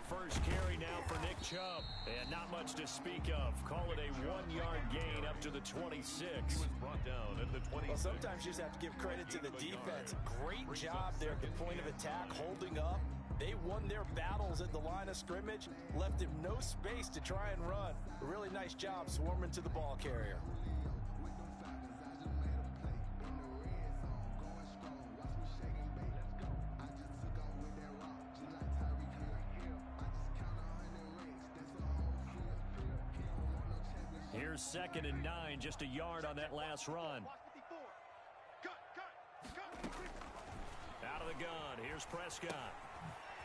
first carry now for Nick Chubb. And not much to speak of. Call it a 1-yard gain up to the 26. He was brought down at the 26. Well, sometimes you just have to give credit to the defense. Great job there at the point of attack, holding up. They won their battles at the line of scrimmage, left him no space to try and run. A really nice job swarming to the ball carrier. Here's 2nd and 9, just a yard on that last run. Out of the gun, here's Prescott.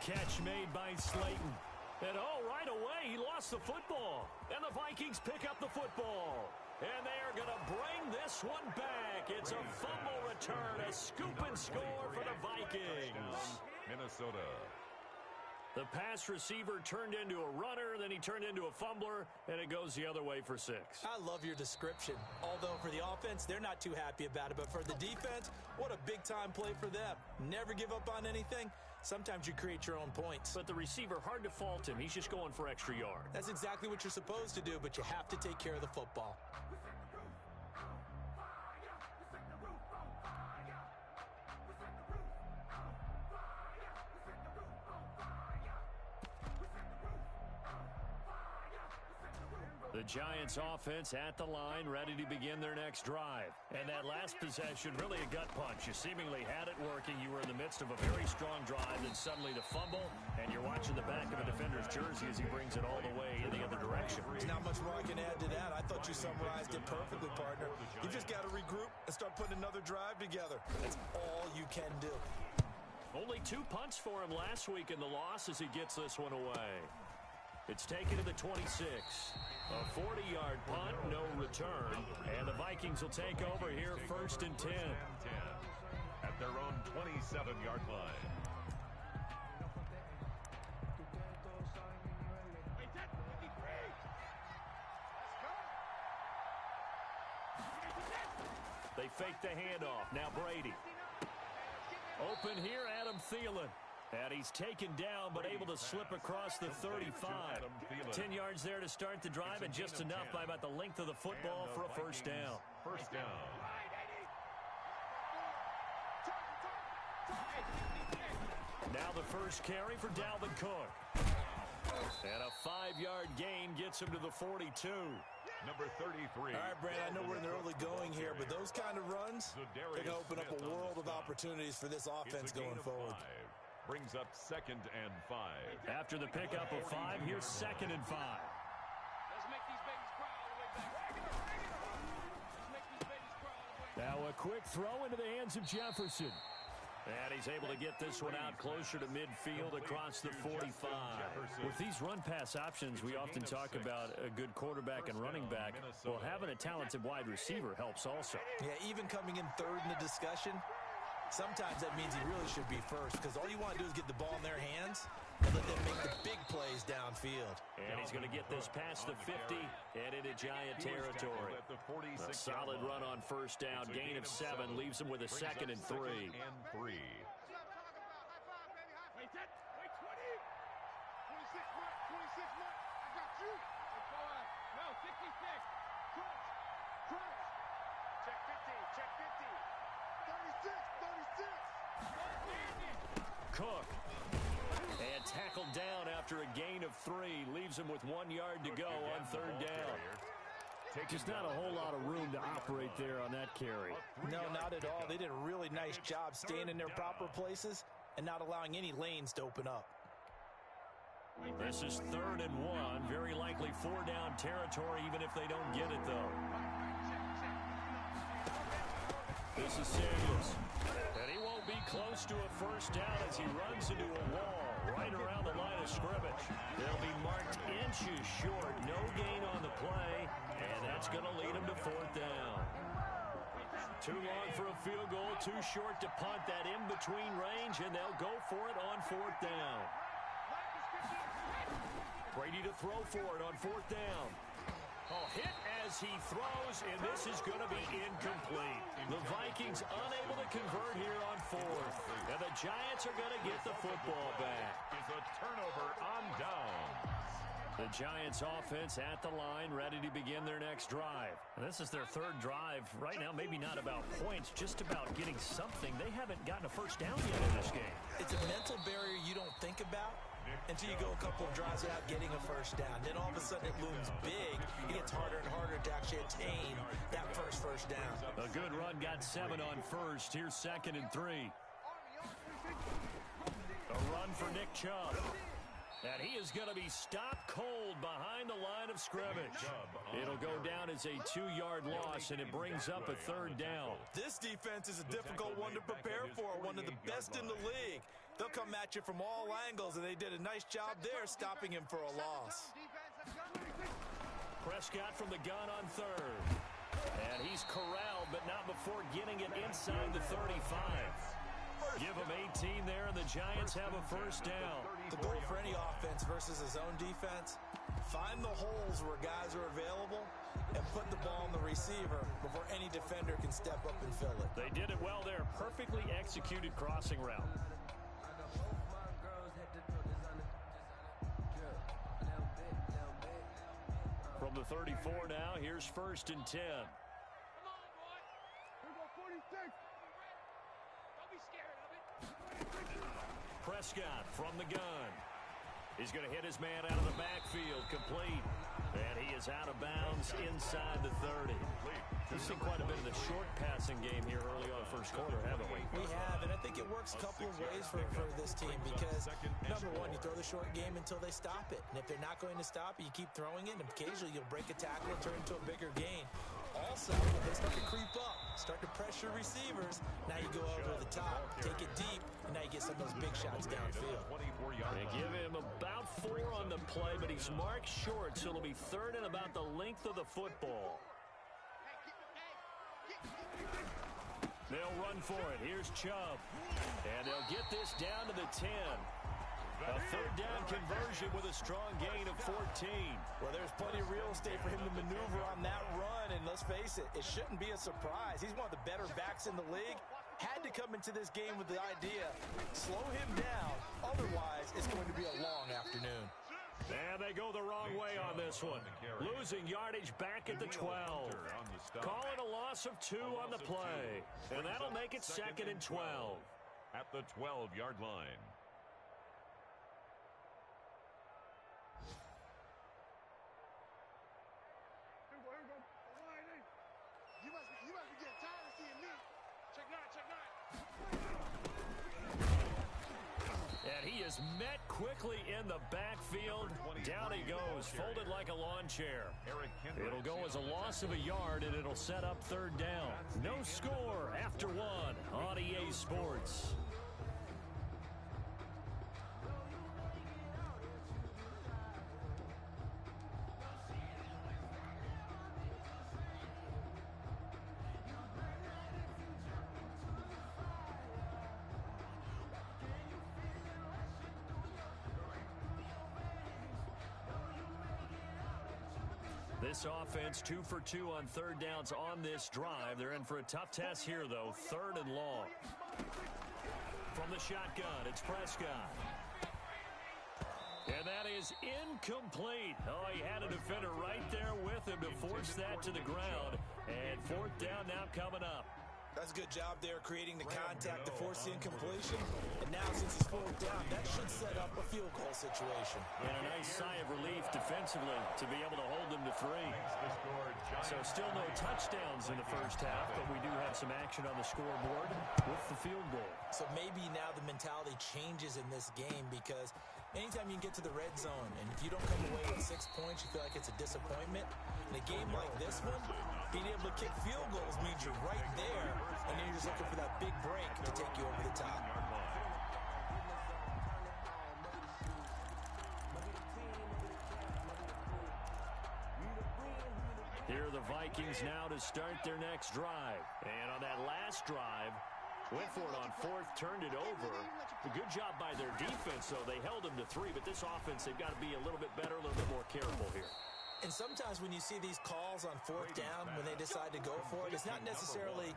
Catch made by Slayton. And right away, he lost the football. And the Vikings pick up the football. And they are going to bring this one back. It's a fumble return, a scoop and score for the Vikings. Minnesota. The pass receiver turned into a runner, then he turned into a fumbler, and it goes the other way for 6. I love your description. Although for the offense, they're not too happy about it. But for the defense, what a big-time play for them. Never give up on anything. Sometimes you create your own points. But the receiver, hard to fault him. He's just going for extra yard. That's exactly what you're supposed to do, but you have to take care of the football. The Giants offense at the line, ready to begin their next drive. And that last possession, really a gut punch. You seemingly had it working. You were in the midst of a very strong drive, and suddenly the fumble, and you're watching the back of a defender's jersey as he brings it all the way in the other direction. There's not much more I can add to that. I thought you summarized it perfectly, partner. You just got to regroup and start putting another drive together. That's all you can do. Only 2 punts for him last week in the loss as he gets this one away. It's taken to the 26. A 40-yard punt, no return. And the Vikings will take over here, 1st and 10. At their own 27-yard line. They fake the handoff. Now Brady. Open here, Adam Thielen. And he's taken down, but able to slip across the 35. 10 yards there to start the drive, and just enough by about the length of the football for a first down. First down. Now the first carry for Dalvin Cook. And a 5-yard gain gets him to the 42. Number 33. All right, Brandon, I know we're in the early going here, but those kind of runs, they can open up a world of opportunities for this offense going forward. Brings up 2nd and 5. After the pickup of 5, here's 2nd and 5. Let's make these babies cry all the way back. Let's make these babies cry all the way back. Now a quick throw into the hands of Jefferson. And he's able to get this one out closer to midfield across the 45. With these run-pass options, we often talk about a good quarterback and running back. Well, having a talented wide receiver helps also. Yeah, even coming in 3rd in the discussion, sometimes that means he really should be first, because all you want to do is get the ball in their hands and let them make the big plays downfield. And he's going to get this past the 50 and into Giant territory. A solid run on first down. Gain of 7 leaves him with a 2nd and 3. Wait, 20. 26. I got you. No, 66. Crunch. Check 50. Check 50. 36. Cook. And tackled down after a gain of 3. Leaves him with 1 yard to go on 3rd down. Just not a whole lot of room to operate there on that carry. No, not at all. They did a really nice job staying in their proper places and not allowing any lanes to open up. This is 3rd and 1. Very likely 4-down territory, even if they don't get it, though. This is Samuels. And he won't be close to a first down as he runs into a wall right around the line of scrimmage. They'll be marked inches short. No gain on the play, and that's going to lead him to 4th down. Too long for a field goal, too short to punt. That in-between range, and they'll go for it on 4th down. Brady to throw for it on 4th down. Oh, hit as he throws, and this is going to be incomplete. The Vikings unable to convert here on fourth. And the Giants are going to get the football back. Is a turnover on down. The Giants offense at the line, ready to begin their next drive. And this is their third drive. Right now, maybe not about points, just about getting something. They haven't gotten a first down yet in this game. It's a mental barrier you don't think about until you go a couple of drives without getting a first down. Then all of a sudden it looms big. It gets harder and harder to actually attain that first down. A good run got 7 on first. Here's 2nd and 3. A run for Nick Chubb. And he is going to be stopped cold behind the line of scrimmage. It'll go down as a 2-yard loss, and it brings up a 3rd down. This defense is a difficult one to prepare for, one of the best in the league. They'll come at you from all angles, and they did a nice job there stopping him for a loss. Prescott from the gun on 3rd. And he's corralled, but not before getting it inside the 35. Give him 18 there, and the Giants have a first down. The goal for any offense versus a zone defense, find the holes where guys are available and put the ball on the receiver before any defender can step up and fill it. They did it well there. Perfectly executed crossing route. From the 34 now, here's 1st and 10. Come on, boy. Here we go, 46. Don't be scared of it. Prescott from the gun. He's going to hit his man out of the backfield, complete. And he is out of bounds inside the 30. We've seen quite a bit of the short passing game here early on first quarter, haven't we? We have, and I think it works a couple of ways for this team because, number one, you throw the short game until they stop it. And if they're not going to stop it, you keep throwing it, and occasionally you'll break a tackle and turn into a bigger gain. Also, they start to creep up, start to pressure receivers. Now you go over the top, take it deep, and now you get some of those big shots downfield. They give him about 4 on the play, but he's marked short, so it'll be 3rd and about the length of the football. They'll run for it. Here's Chubb. And they'll get this down to the 10. A 3rd down conversion with a strong gain of 14. Well, there's plenty of real estate for him to maneuver on that run, and let's face it, it shouldn't be a surprise. He's one of the better backs in the league. Had to come into this game with the idea, slow him down, otherwise it's going to be a long afternoon. And they go the wrong way on this one. Losing yardage back at the 12. Calling a loss of 2 on the play. And that'll make it 2nd and 12. At the 12-yard line. You must be getting tired of seeing me. Check 9. And he is met quickly in the backfield. Down he goes, folded like a lawn chair. It'll go as a loss of a yard, and it'll set up 3rd down. No score after 1 on EA Sports. This offense 2 for 2 on 3rd downs on this drive. They're in for a tough test here, though. 3rd and long. From the shotgun, it's Prescott. And that is incomplete. Oh, he had a defender right there with him to force that to the ground. And 4th down now coming up. That's a good job there creating the contact to force the incompletion. And now since he's 4th down, that should set up a field goal situation. And a nice sigh of relief defensively to be able to hold them to 3. So still no touchdowns in the first half, but we do have some action on the scoreboard with the field goal. So maybe now the mentality changes in this game because anytime you can get to the red zone and if you don't come away with 6 points, you feel like it's a disappointment. In a game like this one, being able to kick field goals means you're right there, and then you're just looking for that big break to take you over the top. Here are the Vikings now to start their next drive. And on that last drive, went for it on 4th, turned it over. A good job by their defense, though. They held them to 3, but this offense, they've got to be a little bit better, a little bit more careful here. And sometimes when you see these calls on fourth down, when they decide to go for it, it's not necessarily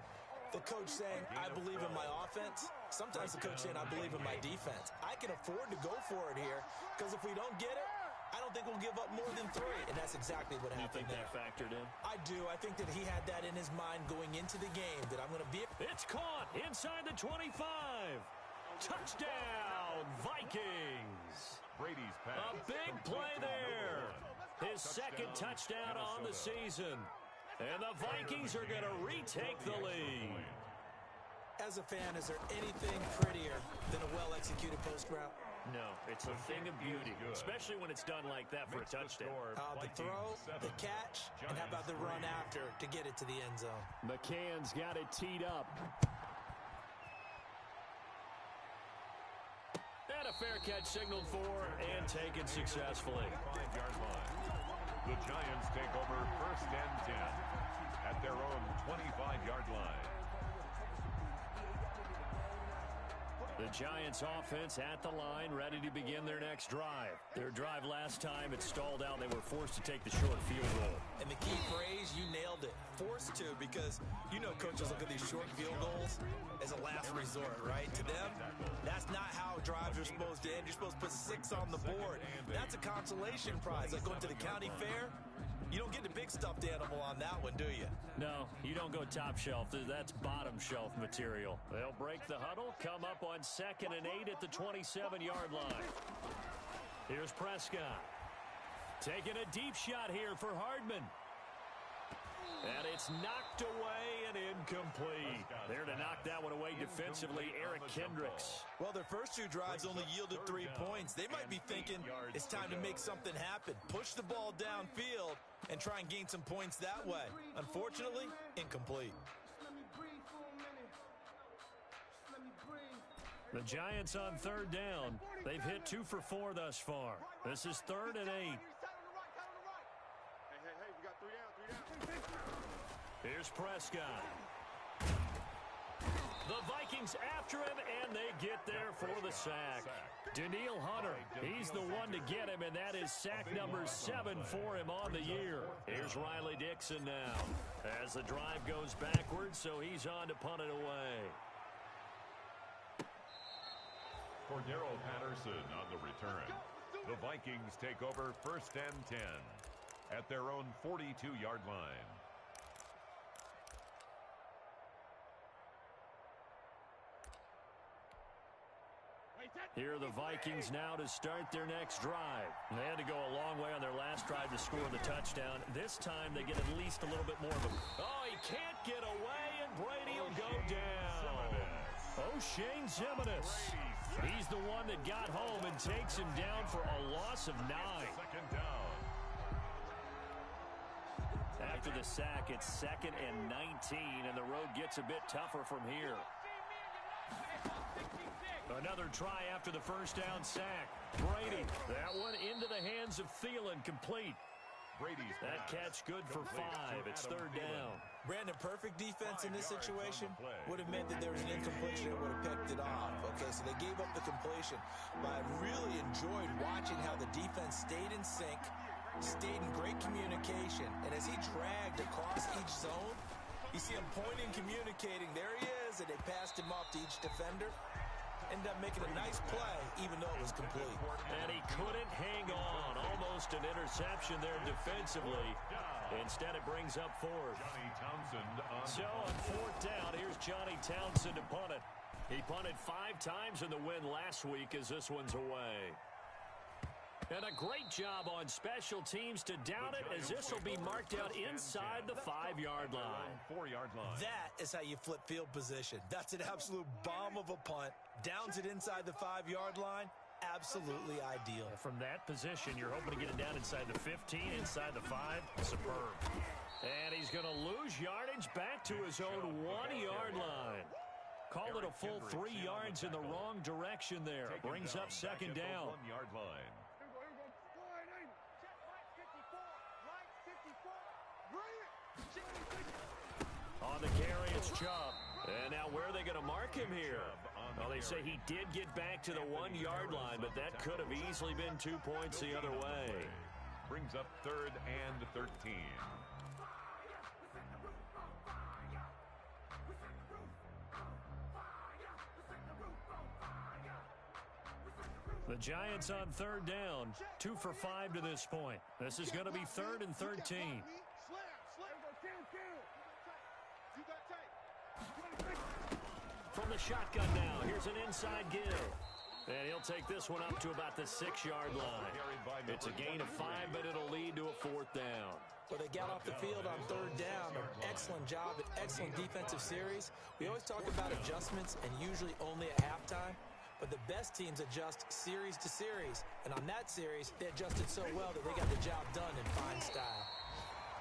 the coach saying, I believe in my offense. Sometimes the coach saying, I believe in my defense. I can afford to go for it here because if we don't get it, I don't think we'll give up more than 3. And that's exactly what happened there. You think that factored in? I do. I think that he had that in his mind going into the game, that I'm going to be... It's caught inside the 25. Touchdown, Vikings. Brady's pass. A big play there. His second touchdown on the season. And the Vikings are going to retake the lead. As a fan, is there anything prettier than a well-executed post route? No, it's a thing of beauty, especially when it's done like that for a touchdown. The throw, the catch, and how about the run after to get it to the end zone? McCann's got it teed up. And a fair catch signaled for and taken successfully. 5-yard line. The Giants take over 1st and 10 at their own 25-yard line. The Giants offense at the line, ready to begin their next drive. Their drive last time, it stalled out. They were forced to take the short field goal. And the key phrase, you nailed it. Forced to, because you know coaches look at these short field goals as a last resort, right? To them, that's not how drives are supposed to end. You're supposed to put 6 on the board. That's a consolation prize. Like going to the county fair, you don't get the big stuffed animal on that one, do you? No, you don't go top shelf. That's bottom shelf material. They'll break the huddle, come up on 2nd and 8 at the 27-yard line. Here's Prescott. Taking a deep shot here for Hardman. And it's knocked away and incomplete. There to knock that one away defensively, Eric Kendricks. Well, their first 2 drives only yielded 3 points. They might be thinking it's time to make something happen. Push the ball downfield and try and gain some points that way. Unfortunately, incomplete. The Giants on 3rd down. They've hit 2 for 4 thus far. This is 3rd and 8. Here's Prescott. The Vikings after him, and they get there for the sack. Daniil Hunter, he's the one to get him, and that is sack number 7 for him on the year. Here's Riley Dixon now as the drive goes backwards, so he's on to punt it away. Cordero Patterson on the return. The Vikings take over 1st and 10 at their own 42-yard line. Here are the Vikings now to start their next drive. They had to go a long way on their last drive to score the touchdown. This time they get at least a little bit more of a... Oh, he can't get away, and Brady will go down. O'Shane Ximines. He's the one that got home and takes him down for a loss of 9. 2nd down. After the sack, it's 2nd and 19, and the road gets a bit tougher from here. Another try after the first down sack. Brady, that one into the hands of Thielen, complete. Brady's that catch good for 5. It's 3rd down. Brandon, perfect defense in this situation would have meant that there was an incompletion that would have picked it off. Okay, so they gave up the completion. But I really enjoyed watching how the defense stayed in sync, stayed in great communication, and as he dragged across each zone, you see him pointing, communicating. There he is, and they passed him off to each defender. Ended up making a nice play, even though it was complete. And he couldn't hang on. Almost an interception there defensively. Instead, it brings up 4th. So on 4th down, here's Johnny Townsend to punt it. He punted 5 times in the win last week as this one's away. And a great job on special teams to down it, as this will be marked out inside the 5-yard line. 4-yard line. That is how you flip field position. That's an absolute bomb of a punt. Downs it inside the 5-yard line. Absolutely ideal. From that position, you're hoping to get it down inside the 15, inside the 5. Superb. And he's going to lose yardage back to his own 1-yard line. Called it a full 3 yards in the wrong direction there. Brings up 2nd down. 1-yard line. On the carry, it's Chubb. And now where are they going to mark him here? Well, they say he did get back to the 1-yard line, but that could have easily been 2 points the other way. brings up 3rd and 13. The Giants on 3rd down, 2 for 5 to this point. This is going to be 3rd and 13. From the shotgun now, here's an inside give. And he'll take this one up to about the 6-yard line. It's a gain of 5, but it'll lead to a 4th down. Well, they got off the field on 3rd down. An excellent job, an excellent defensive series. We always talk about adjustments, and usually only at halftime. But the best teams adjust series to series. And on that series, they adjusted so well that they got the job done in fine style.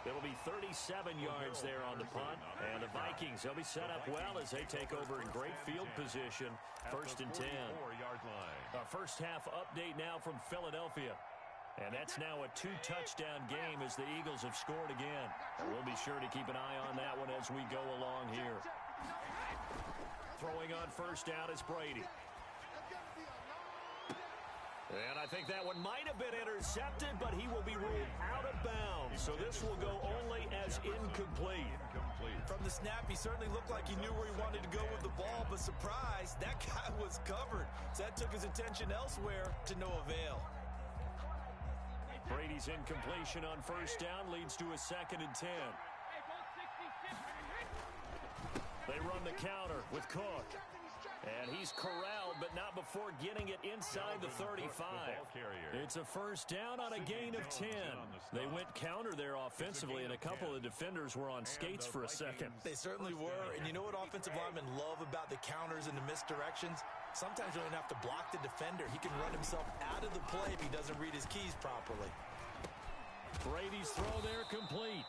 It'll be 37 yards there on the punt. And the Vikings, they'll be set up well as they take over in great field position. 1st and 10. A first half update now from Philadelphia. And that's now a 2-touchdown game as the Eagles have scored again. And we'll be sure to keep an eye on that one as we go along here. Throwing on 1st down is Brady. And I think that one might have been intercepted, but he will be ruled out of bounds. So this will go only as incomplete. From the snap, he certainly looked like he knew where he wanted to go with the ball, but surprise, that guy was covered. So that took his attention elsewhere to no avail. Brady's incompletion on 1st down leads to a 2nd and 10. They run the counter with Cook. And he's corralled, but not before getting it inside the 35. It's a 1st down on a gain of 10. They went counter there offensively, and a couple of defenders were on skates for a second. They certainly were, and you know what offensive linemen love about the counters and the misdirections? Sometimes you don't have to block the defender. He can run himself out of the play if he doesn't read his keys properly. Brady's throw there complete.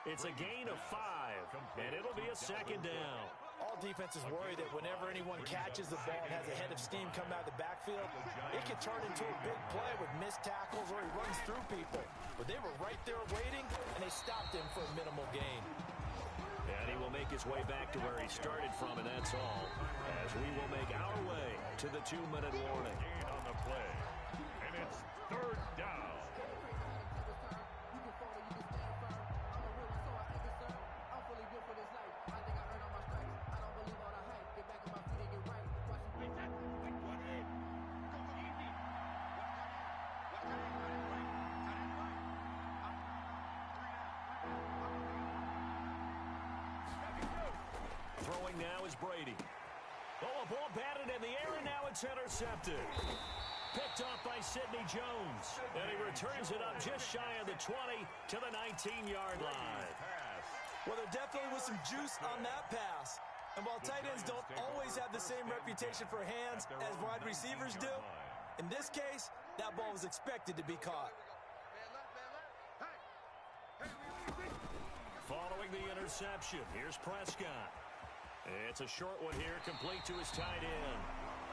It's a gain of 5, and it'll be a 2nd down. All defenses worry that whenever anyone catches the ball and has a head of steam come out of the backfield, it can turn into a big play with missed tackles or he runs through people. But they were right there waiting, and they stopped him for a minimal gain. And he will make his way back to where he started from, and that's all, as we will make our way to the 2-minute warning. Gain on the play, and it's 3rd down. Throwing now is Brady. Oh, a ball batted in the air, and now it's intercepted. Picked off by Sidney Jones. And he returns it up just shy of the 20 to the 19-yard line. Well, there definitely was some juice on that pass. And while tight ends don't always have the same reputation for hands as wide receivers do, in this case, that ball was expected to be caught. Following the interception, here's Prescott. It's a short one here, complete to his tight end.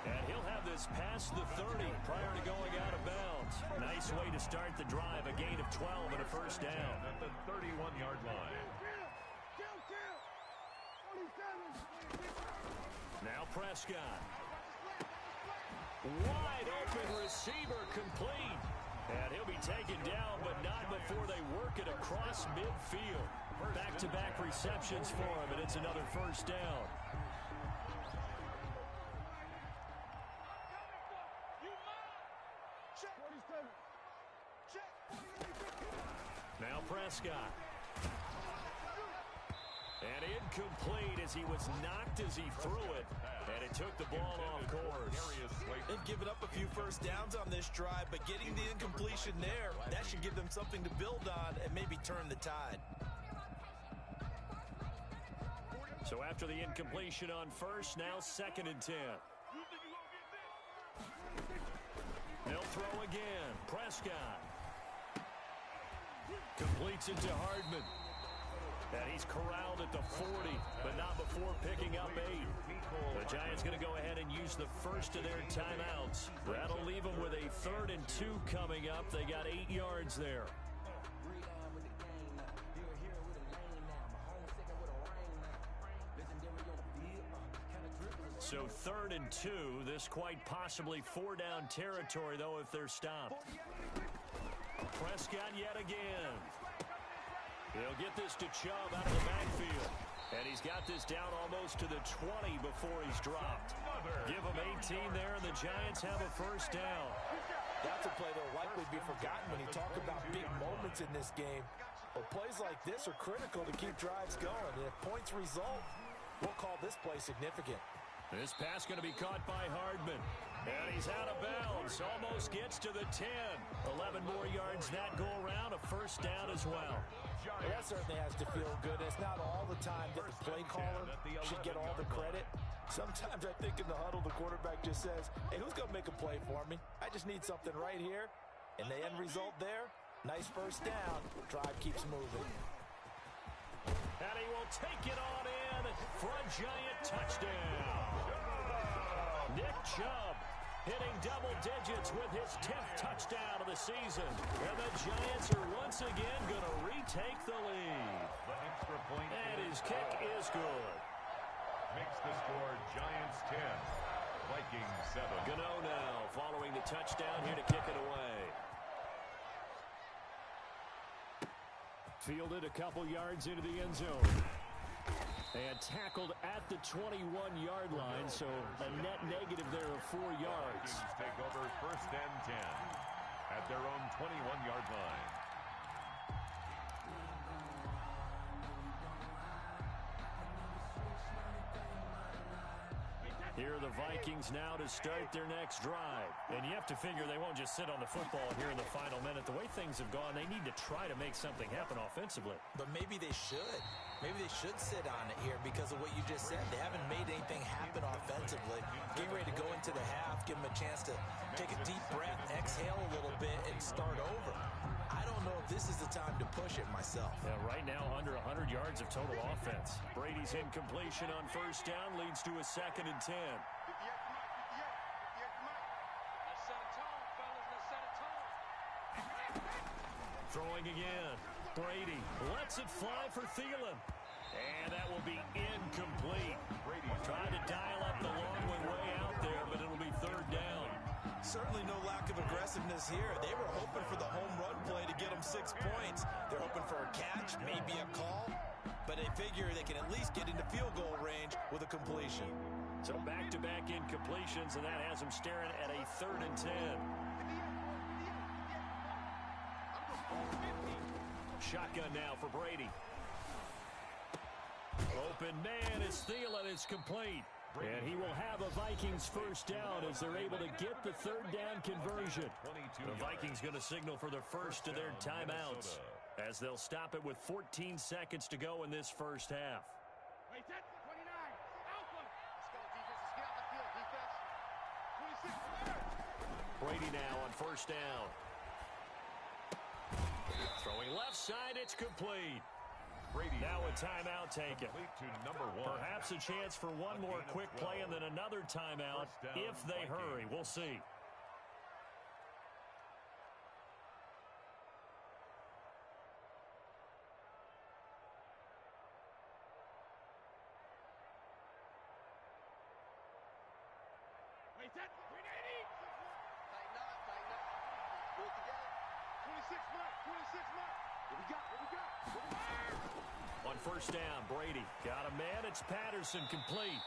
And he'll have this past the 30 prior to going out of bounds. Nice way to start the drive, a gain of 12 and a 1st down. At the 31-yard line. Now Prescott. Wide open receiver complete. And he'll be taken down, but not before they work it across midfield. Back-to-back receptions for him, and it's another 1st down. Now Prescott. And incomplete as he was knocked as he threw it. And it took the ball off course. They've given up a few 1st downs on this drive, but getting the incompletion there, that should give them something to build on and maybe turn the tide. So after the incompletion on 1st, now 2nd and 10. They'll throw again. Prescott. Completes it to Hardman. And he's corralled at the 40, but not before picking up 8. The Giants going to go ahead and use the first of their timeouts. That'll leave them with a 3rd and 2 coming up. They got 8 yards there. So 3rd and 2, this quite possibly 4-down territory, though, if they're stopped. Prescott yet again. He'll get this to Chubb out of the backfield. And he's got this down almost to the 20 before he's dropped. Give him 18 there, and the Giants have a first down. That's a play that will likely be forgotten when you talk about big moments in this game. But plays like this are critical to keep drives going. And if points result, we'll call this play significant. This pass going to be caught by Hardman. And he's out of bounds. Almost gets to the 10. 11 more yards that go around. A first down as well. Well, that certainly has to feel good. It's not all the time that the play caller should get all the credit. Sometimes I think in the huddle, the quarterback just says, hey, who's going to make a play for me? I just need something right here. And the end result there, nice first down. Drive keeps moving. And he will take it on in for a Giant touchdown. Nick Chubb hitting double digits with his 10th touchdown of the season. And the Giants are once again going to retake the lead. The extra point. And his kick is good. Makes the score Giants 10, Vikings 7. Gano now following the touchdown here to kick it away. Fielded a couple yards into the end zone. And tackled at the 21-yard line, so a net negative there of 4 yards. Vikings take over first and 10 at their own 21-yard line. Here are the Vikings now to start their next drive. And you have to figure they won't just sit on the football here in the final minute. The way things have gone, they need to try to make something happen offensively. But maybe they should. Maybe they should sit on it here because of what you just said. They haven't made anything happen offensively. Getting ready to go into the half, give them a chance to take a deep breath, exhale a little bit, and start over. I don't know if this is the time to push it myself. Yeah, right now under 100 yards of total offense. Brady's incompletion on first down leads to a 2nd and 10. Throwing again. Brady lets it fly for Thielen. And that will be incomplete. Brady trying to dial up the long one way out there, but it'll be 3rd down. Certainly no lack of aggressiveness here. They were hoping for the home run play to get them 6 points. They're hoping for a catch, maybe a call, but they figure they can at least get into field goal range with a completion. So back-to-back incompletions, and that has them staring at a 3rd and 10. Shotgun now for Brady. Open man is Thielen. It's complete. And he will have a Vikings first down as they're able to get the 3rd down conversion. The Vikings going to signal for the first of their timeouts as they'll stop it with 14 seconds to go in this first half. Brady now on first down. Throwing left side, it's complete. Brady now a timeout taken. To number 1. Perhaps a chance for one more quick play and then another timeout if they hurry. We'll see. Wait, that 380. Tighten up, tighten up. Pull it together. 26 mark, 26 mark. What we got? What we got? What we got? On first down, Brady got a man. It's Patterson complete.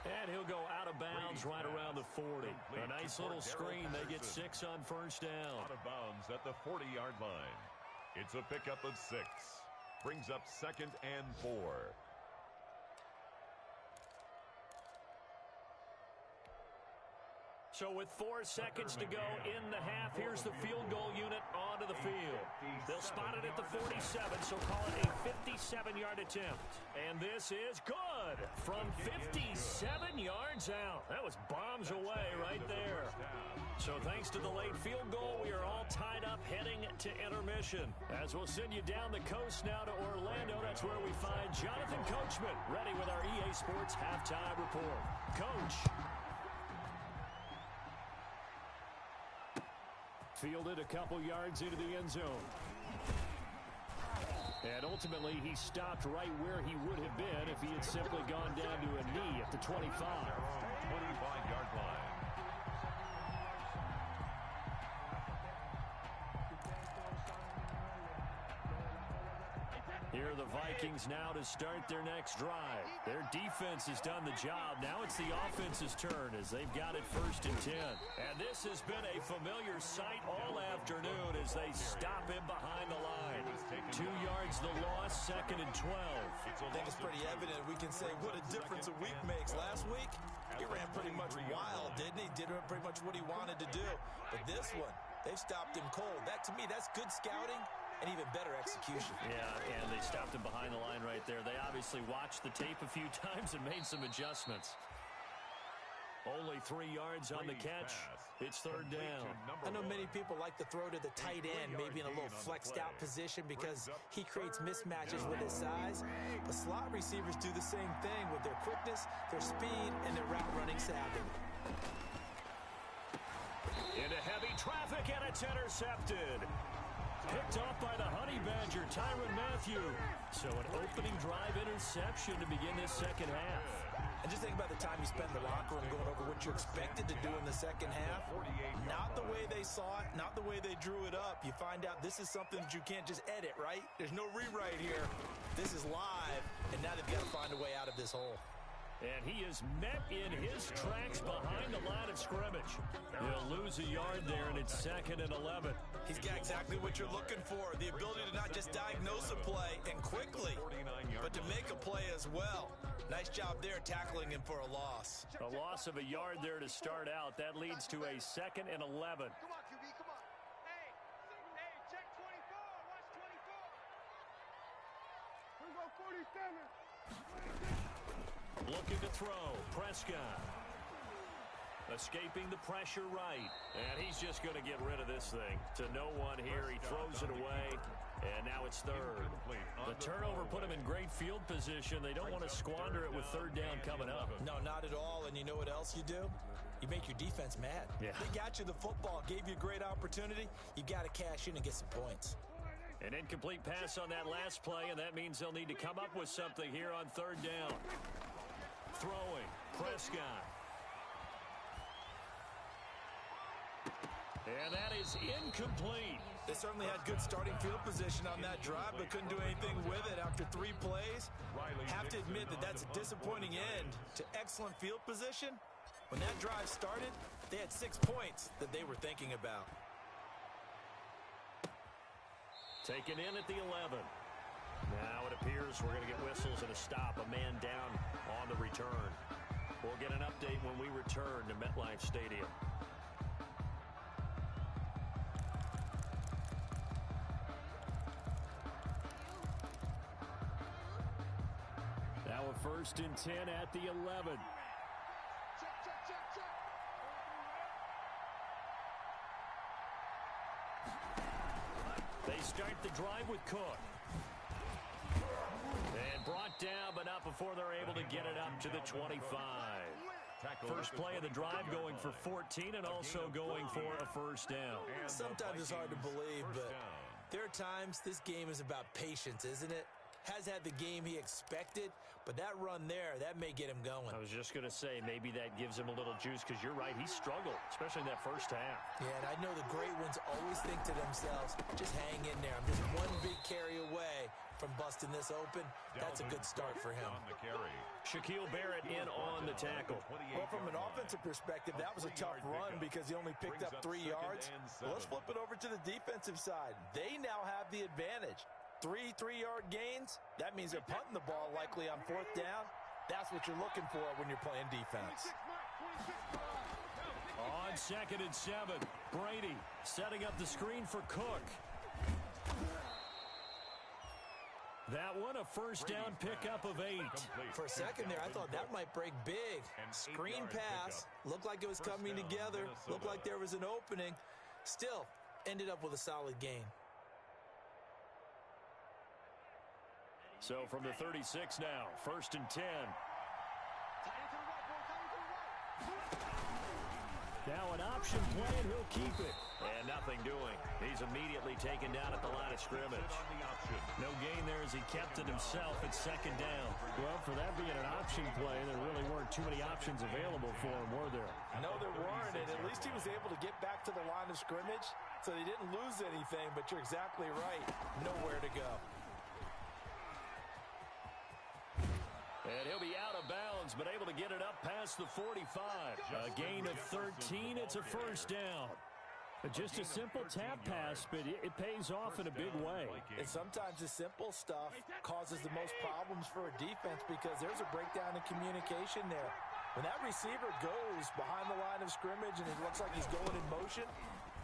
And he'll go out of bounds right around the 40. A nice little screen. They get 6 on first down. Out of bounds at the 40-yard line. It's a pickup of 6. Brings up 2nd and 4. So with 4 seconds to go in the half, here's the field goal unit onto the field. They'll spot it at the 47, so call it a 57-yard attempt. And this is good from 57 yards out. That was bombs away right there. So thanks to the late field goal, we are all tied up heading to intermission. As we'll send you down the coast now to Orlando, that's where we find Jonathan Coachman ready with our EA Sports halftime report. Coach. Fielded a couple yards into the end zone. And ultimately, he stopped right where he would have been if he had simply gone down to a knee at the 25. 25-yard line. Here are the Vikings now to start their next drive. Their defense has done the job. Now it's the offense's turn as they've got it 1st and 10. And this has been a familiar sight all afternoon as they stop him behind the line. 2 yards the loss, 2nd and 12. I think it's pretty evident. We can say what a difference a week makes. Last week, he ran pretty much wild, didn't he? Did pretty much what he wanted to do. But this one, they've stopped him cold. That, to me, that's good scouting. And even better execution. Yeah, and they stopped him behind the line right there. They obviously watched the tape a few times and made some adjustments. Only 3 yards on the catch. It's 3rd down. I know many people like to throw to the tight end, maybe in a little flexed out position because he creates mismatches with his size. But slot receivers do the same thing with their quickness, their speed, and their route running savvy. Into heavy traffic, and it's intercepted. Picked off by the Honey Badger, Tyrann Mathieu. So an opening drive interception to begin this second half. And just think about the time you spend in the locker room going over what you expected to do in the second half. Not the way they saw it, not the way they drew it up. You find out this is something that you can't just edit, right? There's no rewrite here. This is live, and now they've got to find a way out of this hole. And he is met in his tracks behind the line of scrimmage. He'll lose a yard there, and it's 2nd and 11. He's got exactly what you're looking for, the ability to not just diagnose a play and quickly, but to make a play as well. Nice job there tackling him for a loss. A loss of a yard there to start out. That leads to a 2nd and 11. Come on, QB, come on. Hey, check 24. Watch 24. Here we go, 47. Looking to throw. Prescott. Escaping the pressure right. And he's just going to get rid of this thing. To no one here. He throws it away. And now it's 3rd. The turnover put him in great field position. They don't want to squander it with 3rd down coming up. No, not at all. And you know what else you do? You make your defense mad. Yeah. They got you the football, gave you a great opportunity. You got to cash in and get some points. An incomplete pass on that last play, and that means they'll need to come up with something here on 3rd down. Throwing. Prescott. And that is incomplete. They certainly had good starting field position on that drive, but couldn't do anything with it after 3 plays. Have to admit that that's a disappointing end to excellent field position. When that drive started, they had 6 points that they were thinking about. Taken in at the 11. Now it appears we're going to get whistles and a stop. A man down on the return. We'll get an update when we return to MetLife Stadium. Now a 1st and 10 at the 11. They start the drive with Cook. And brought down, but not before they're able to get it up to the 25. First play of the drive going for 14 and also going for a 1st down. Sometimes it's hard to believe, but there are times this game is about patience, isn't it? Has had the game he expected, but that run there, that may get him going. I was just going to say, maybe that gives him a little juice, because you're right, he struggled, especially in that first half. Yeah, and I know the great ones always think to themselves, just hang in there. I'm just one big carry away from busting this open. That's a good start for him. Shaquille Barrett in on the tackle. Well, from an offensive perspective, that was a tough run because he only picked up 3 yards. Well, let's flip it over to the defensive side. They now have the advantage. 3 3-yard gains, that means they're punting the ball likely on 4th down. That's what you're looking for when you're playing defense. On 2nd and 7, Brady setting up the screen for Cook. That one, a 1st down pickup of 8. For a second there, I thought that might break big. Screen pass, looked like it was coming together, looked like there was an opening. Still, ended up with a solid gain. So from the 36 now, 1st and 10. Now an option play, and he'll keep it. And nothing doing. He's immediately taken down at the line of scrimmage. No gain there as he kept it himself at 2nd down. Well, for that being an option play, there really weren't too many options available for him, were there? No, there weren't, and at least he was able to get back to the line of scrimmage, so they didn't lose anything, but you're exactly right. Nowhere to go. And he'll be out of bounds, but able to get it up past the 45. A gain of 13. It's a first down. Just a simple tap pass, but it pays off in a big way. And sometimes the simple stuff causes the most problems for a defense because there's a breakdown in communication there. When that receiver goes behind the line of scrimmage and it looks like he's going in motion,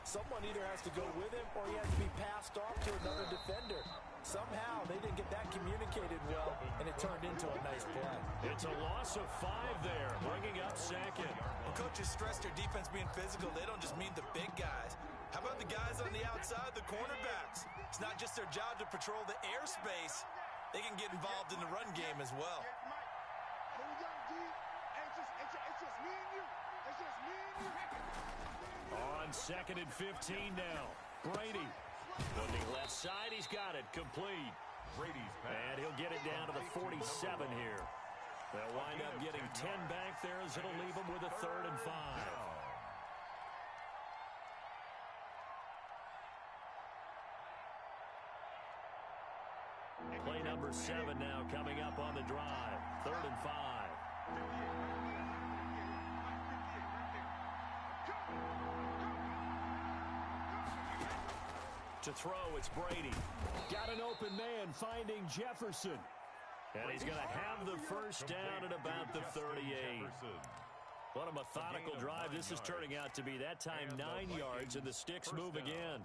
someone either has to go with him or he has to be passed off to another defender. Somehow they didn't get that communicated well, and it turned into a nice play. It's a loss of 5 there, bringing up second. Well, coaches stress their defense being physical. They don't just mean the big guys. How about the guys on the outside, the cornerbacks? It's not just their job to patrol the airspace. They can get involved in the run game as well. On 2nd and 15 now. Brady. Looking left side, he's got it. Complete. Brady's pass. And he'll get it down to the 47 here. They'll wind up getting 10 back there as it'll leave them with a 3rd and 5. Play number 7 now coming up on the drive. 3rd and 5. To throw, it's Brady. Got an open man finding Jefferson. And he's going to have the first down at about the 38. What a methodical drive this is turning out to be. That time 9 yards, and the sticks move again.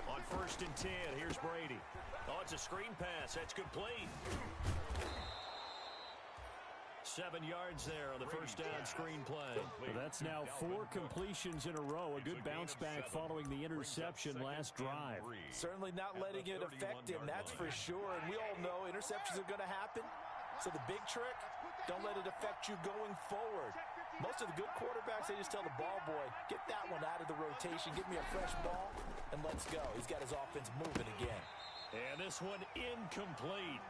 On 1st and 10, here's Brady. Oh, it's a screen pass. That's complete. 7 yards there on the first down screen play. Well, that's now 4 completions in a row. A good bounce back following the interception last drive. Certainly not letting it affect him, that's for sure. And we all know interceptions are going to happen. So the big trick, don't let it affect you going forward. Most of the good quarterbacks, they just tell the ball boy, get that one out of the rotation, give me a fresh ball, and let's go. He's got his offense moving again. And this one incomplete.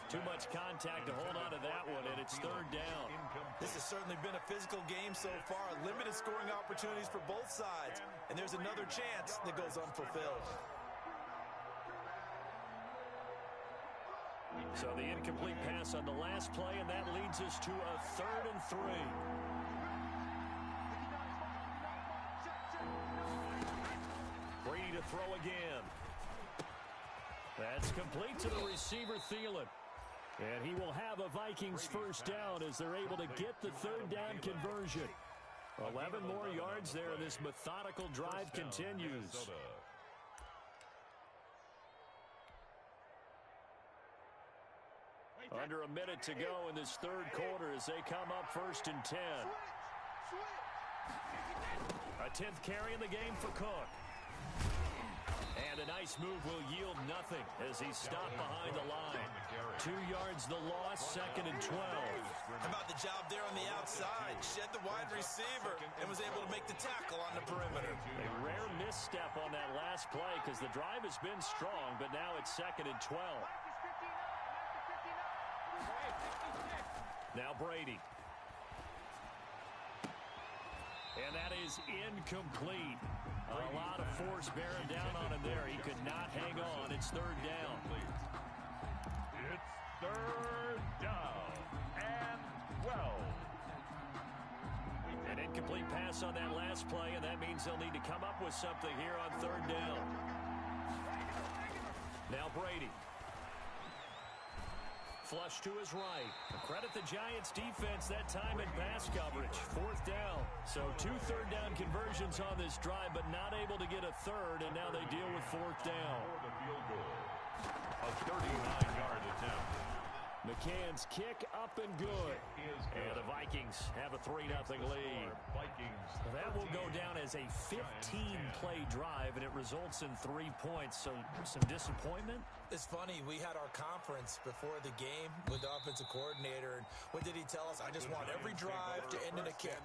Too much contact to hold on to that one, and it's 3rd down. This has certainly been a physical game so far. Limited scoring opportunities for both sides. And there's another chance that goes unfulfilled. So the incomplete pass on the last play, and that leads us to a 3rd and 3. Brady to throw again. That's complete to the receiver, Thielen. And he will have a Vikings first down as they're able to get the 3rd down conversion. 11 more yards there, and this methodical drive continues. Under a minute to go in this 3rd quarter as they come up 1st and 10. A 10th carry in the game for Cook. And a nice move will yield nothing as he's stopped behind the line. 2 yards the loss, 2nd and 12. How about the job there on the outside? Shed the wide receiver and was able to make the tackle on the perimeter. A rare misstep on that last play because the drive has been strong, but now it's 2nd and 12. Now Brady. And that is incomplete. A lot of force bearing down on him there. He could not hang on. It's 3rd down. It's 3rd down and 12. An incomplete pass on that last play, and that means they'll need to come up with something here on 3rd down. Now Brady. Flush to his right. Credit the Giants defense that time in pass coverage. 4th down. So 2 3rd down conversions on this drive, but not able to get a 3rd, and now they deal with 4th down. For the field goal. A 39-yard attempt. McCann's kick up and good. And the Vikings have a 3-0 lead. That will go down as a 15-play drive, and it results in 3 points. So some disappointment. It's funny, we had our conference before the game with the offensive coordinator, and what did he tell us? I just want every drive to end in a kick,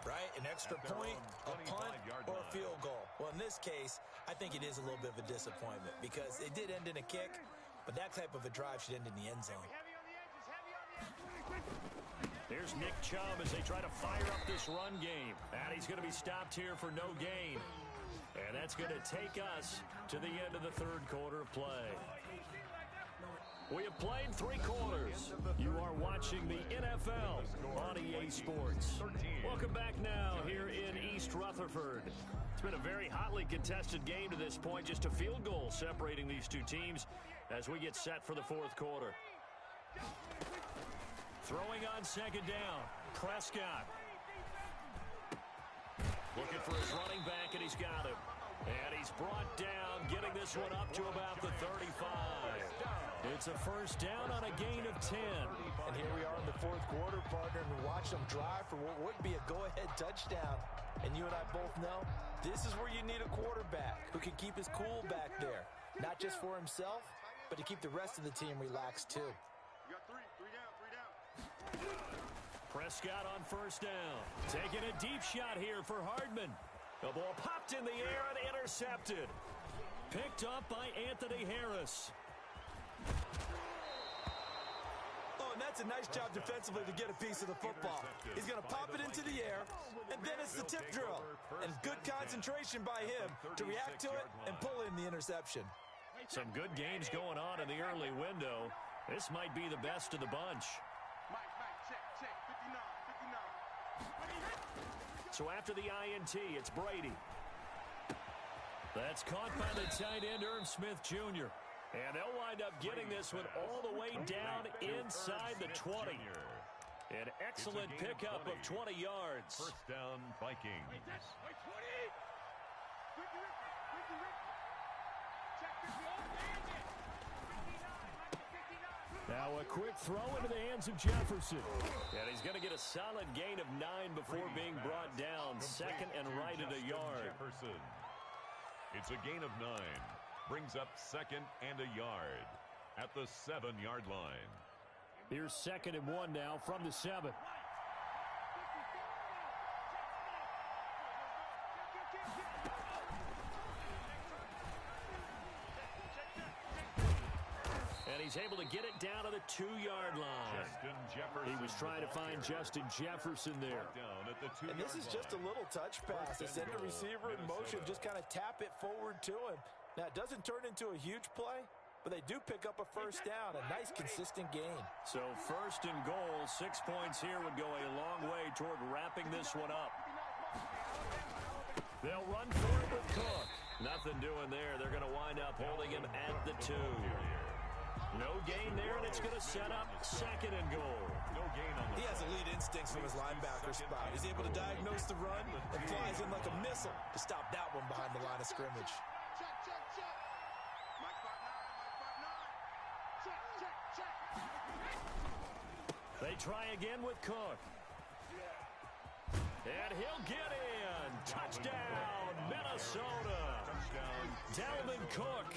right? An extra point, a punt, or a field goal. Well, in this case, I think it is a little bit of a disappointment because it did end in a kick, but that type of a drive should end in the end zone. Heavy on the edges, heavy on the edges. Here's Nick Chubb as they try to fire up this run game. And he's going to be stopped here for no gain. And that's going to take us to the end of the third quarter of play. We have played 3 quarters. You are watching the NFL on EA Sports. Welcome back now here in East Rutherford. It's been a very hotly contested game to this point. Just a field goal separating these two teams as we get set for the fourth quarter. Throwing on second down, Prescott. Looking for his running back, and he's got him. And he's brought down, getting this one up to about the 35. It's a first down on a gain of 10. And here we are in the fourth quarter, partner, and watch them drive for what would be a go-ahead touchdown. And you and I both know this is where you need a quarterback who can keep his cool back there. Not just for himself, but to keep the rest of the team relaxed too. You got three down. Prescott on first down. Taking a deep shot here for Hardman. The ball popped in the air and intercepted. Picked up by Anthony Harris. Oh, and that's a nice job defensively to get a piece of the football. He's going to pop it into the air, and then it's the tip drill. And good concentration by him to react to it and pull in the interception. Some good games going on in the early window. This might be the best of the bunch. Mike, check, 59. So after the INT, it's Brady. That's caught by the tight end, Irv Smith Jr. And they'll wind up getting this one all the way down inside the 20. An excellent pickup of 20 yards. First down, Vikings. Now a quick throw into the hands of Jefferson. And he's going to get a solid gain of 9 before being brought down. Second and right at a yard. Jefferson. It's a gain of 9. Brings up second and a yard at the 7-yard line. Here's second and 1 now from the 7. And he's able to get it down to the 2-yard line. He was trying to find Justin Jefferson there. And this is just a little touch pass. They send the receiver in motion, just kind of tap it forward to him. Now, it doesn't turn into a huge play, but they do pick up a first down, a nice, consistent gain. So first and goal, 6 points here would go a long way toward wrapping this one up. They'll run for it with Cook. Nothing doing there. They're going to wind up holding him at the 2. No gain there, and it's going to set up second and goal. No gain on the He has elite instincts from his linebacker spot. He's able to diagnose the run and flies in like a missile to stop that one behind the line of scrimmage. Check. Mike 5'9". Check. They try again with Cook. And he'll get in. Touchdown, Minnesota. Dalvin Cook,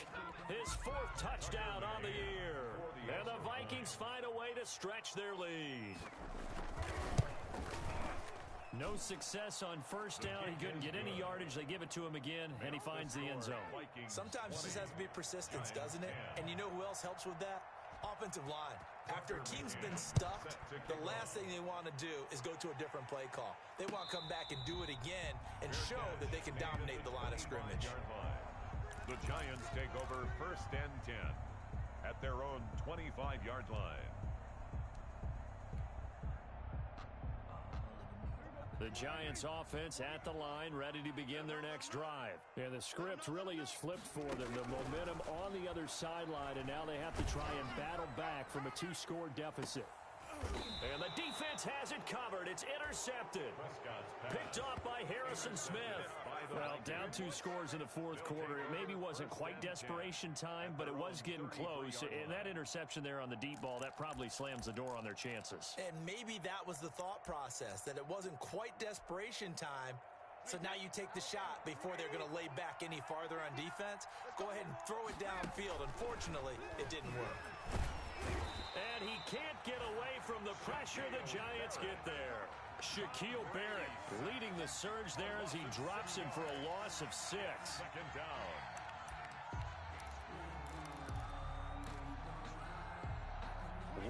his 4th touchdown on the year. And the Vikings find a way to stretch their lead. No success on first down. He couldn't get any yardage. They give it to him again, and he finds the end zone. Sometimes it just has to be persistence, doesn't it? And you know who else helps with that? Offensive line. After a team's been stuffed, the last thing they want to do is go to a different play call. They want to come back and do it again and show that they can dominate the line of scrimmage. The Giants take over first and 10 at their own 25-yard line. The Giants offense at the line, ready to begin their next drive. And the script really is flipped for them. The momentum on the other sideline, and now they have to try and battle back from a 2-score deficit. And the defense has it covered. It's intercepted. Picked off by Harrison Smith. Well, down 2 scores in the fourth quarter. It maybe wasn't quite desperation time, but it was getting close. And that interception there on the deep ball, that probably slams the door on their chances. And maybe that was the thought process, that it wasn't quite desperation time. So now you take the shot before they're going to lay back any farther on defense. Go ahead and throw it downfield. Unfortunately, it didn't work. And he can't get away from the pressure. The Giants get there. Shaquille Barrett leading the surge there as he drops him for a loss of 6. Second down.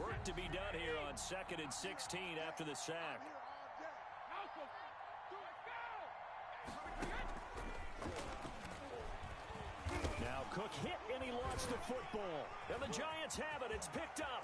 Work to be done here on 2nd and 16 after the sack. Now Cook hit and he lost the football. And the Giants have it. It's picked up.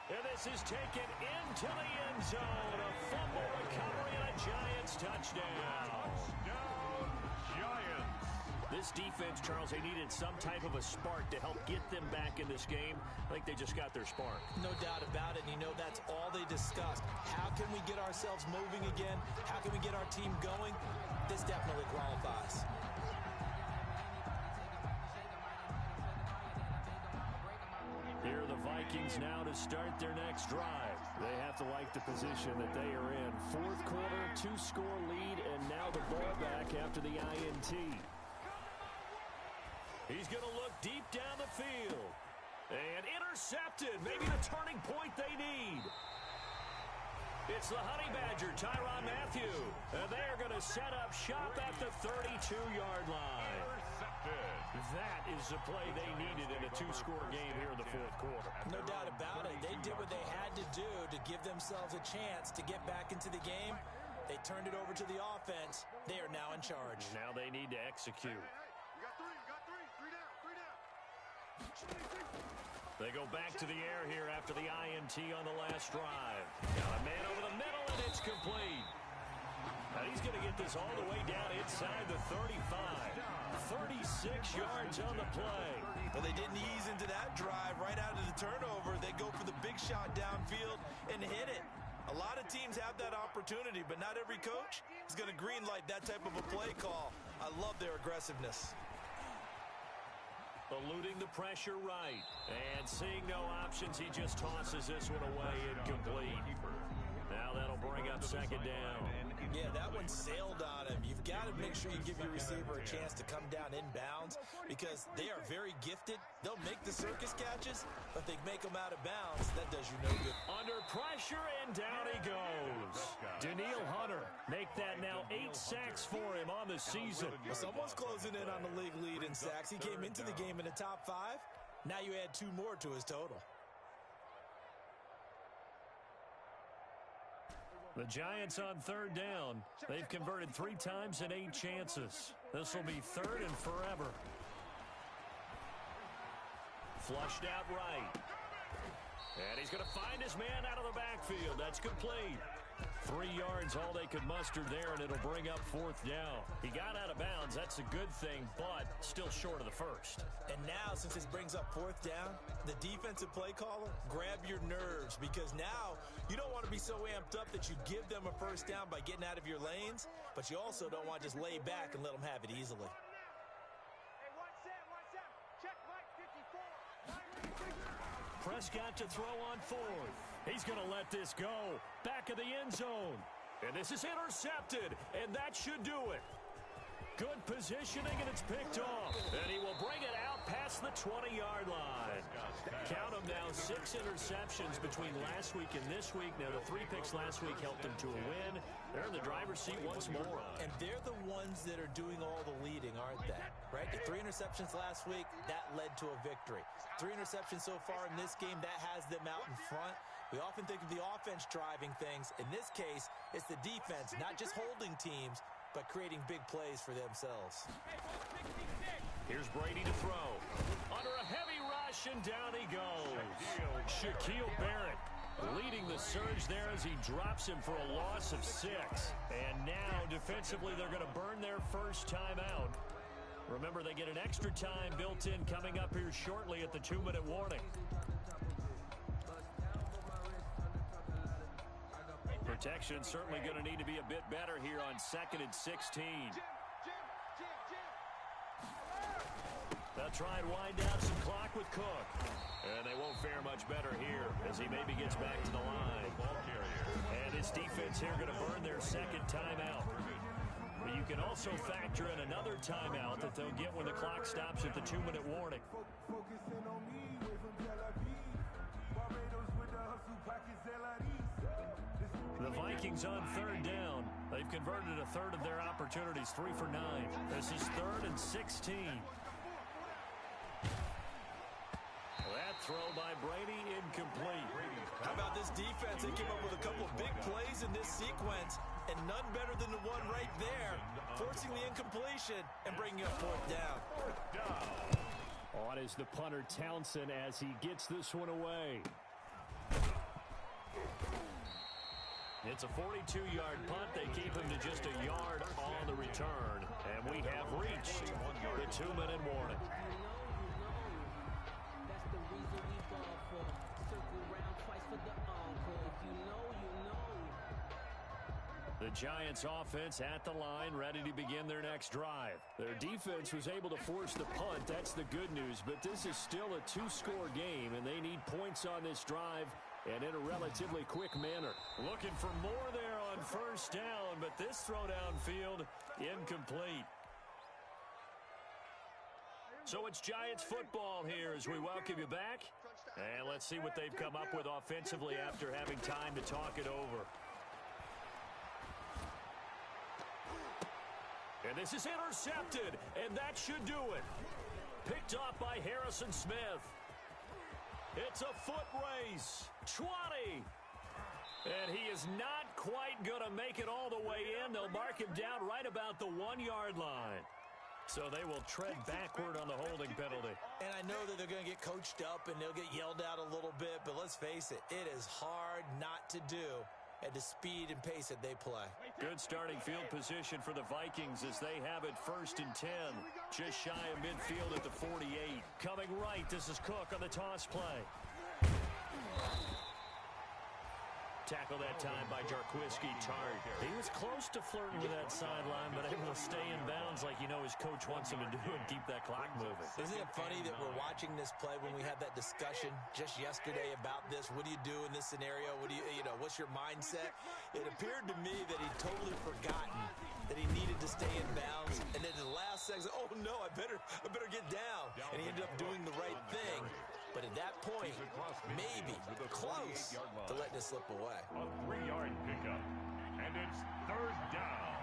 And this is taken into the end zone. A fumble recovery and a Giants touchdown. Touchdown, Giants. This defense, Charles, they needed some type of a spark to help get them back in this game. I think they just got their spark. No doubt about it. And you know that's all they discussed. How can we get ourselves moving again? How can we get our team going? This definitely qualifies. Here are the Vikings now to start their next drive. They have to like the position that they are in. Fourth quarter, 2-score lead, and now the ball back after the INT. He's going to look deep down the field. And intercepted. Maybe the turning point they need. It's the Honey Badger, Tyrann Mathieu. And they are going to set up shop at the 32-yard line. That is the play they needed in a 2-score game here in the fourth quarter. No doubt about it. They did what they had to do to give themselves a chance to get back into the game. They turned it over to the offense. They are now in charge. Now they need to execute. You got three. Three down. They go back to the air here after the INT on the last drive. Got a man over the middle, and it's complete. Now he's going to get this all the way down inside the 35. 36 yards on the play. Well, they didn't ease into that drive right out of the turnover. They go for the big shot downfield and hit it. A lot of teams have that opportunity, but not every coach is going to greenlight that type of a play call. I love their aggressiveness. Eluding the pressure right. And seeing no options, he just tosses this one away incomplete. Now that'll bring up second down. Yeah, that one sailed on him. You've got to make sure you give your receiver a chance to come down inbounds because they are very gifted. They'll make the circus catches, but they make them out of bounds. That does you no good. Under pressure, and down he goes. Danielle Hunter make that now 8 sacks for him on the season. Well, someone's closing in on the league lead in sacks. He came into the game in the top 5. Now you add 2 more to his total. The Giants on third down. They've converted 3 times and 8 chances. This will be third and forever. Flushed out right. And he's going to find his man out of the backfield. That's complete. 3 yards, all they could muster there, and it'll bring up fourth down. He got out of bounds. That's a good thing, but still short of the first. And now, since this brings up fourth down, the defensive play caller, grab your nerves because now you don't want to be so amped up that you give them a first down by getting out of your lanes, but you also don't want to just lay back and let them have it easily. Hey, 1-7. Check Mike 54. Prescott to throw on fourth. He's going to let this go. Back of the end zone. And this is intercepted, and that should do it. Good positioning, and it's picked off. And he will bring it out past the 20-yard line. Count them now, 6 interceptions between last week and this week. Now, the 3 picks last week helped them to a win. They're in the driver's seat once more. And they're the ones that are doing all the leading, aren't they? Right? The 3 interceptions last week, that led to a victory. 3 interceptions so far in this game, that has them out in front. We often think of the offense driving things. In this case, it's the defense, not just holding teams, but creating big plays for themselves. Here's Brady to throw. Under a heavy rush, and down he goes. Shaquille Barrett leading the surge there as he drops him for a loss of 6. And now, defensively, they're going to burn their first time out. Remember, they get an extra time built in coming up here shortly at the 2-minute warning. Protection certainly going to need to be a bit better here on 2nd and 16. They'll try and wind down some clock with Cook. And they won't fare much better here as he maybe gets back to the line. And his defense here going to burn their second timeout. But you can also factor in another timeout that they'll get when the clock stops at the 2-minute warning. The Vikings on third down. They've converted a third of their opportunities, 3 for 9. This is 3rd and 16. That throw by Brady, incomplete. How about this defense? They came up with a couple of big plays in this sequence, and none better than the one right there, forcing the incompletion and bringing up fourth down. On is the punter, Townsend, as he gets this one away. It's a 42-yard punt. They keep him to just a yard on the return. And we have reached the 2-minute warning. The Giants offense at the line, ready to begin their next drive. Their defense was able to force the punt. That's the good news. But this is still a two-score game, and they need points on this drive and in a relatively quick manner. Looking for more there on first down, but this throw downfield incomplete. So it's Giants football here as we welcome you back. And let's see what they've come up with offensively after having time to talk it over. And this is intercepted, and that should do it. Picked off by Harrison Smith. It's a foot race. 20. And he is not quite going to make it all the way in. They'll mark him down right about the 1-yard line. So they will tread backward on the holding penalty. And I know that they're going to get coached up and they'll get yelled at a little bit, but let's face it, it is hard not to do at the speed and pace that they play. Good starting field position for the Vikings as they have it 1st and 10. Just shy of midfield at the 48. Coming right, this is Cook on the toss play. Tackle that time by Jarquiski Tart. He was close to flirting with that sideline, but able to stay in bounds like you know his coach wants him to do and keep that clock moving. Isn't it funny that we're watching this play when we had that discussion just yesterday about this? What do you do in this scenario? What do you know, what's your mindset? It appeared to me that he'd totally forgotten that he needed to stay in bounds, and then in the last second, oh no, I better get down. And he ended up doing the right thing. But at that point, maybe close to letting it slip away. A 3-yard pickup, and it's 3rd down.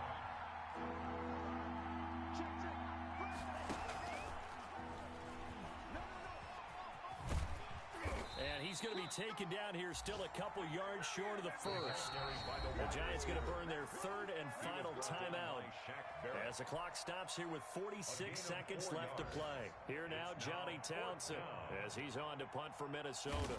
And he's going to be taken down here still a couple yards short of the first. The Giants going to burn their 3rd and final timeout as the clock stops here with 46 seconds left to play. Here now, Johnny Townsend as he's on to punt for Minnesota.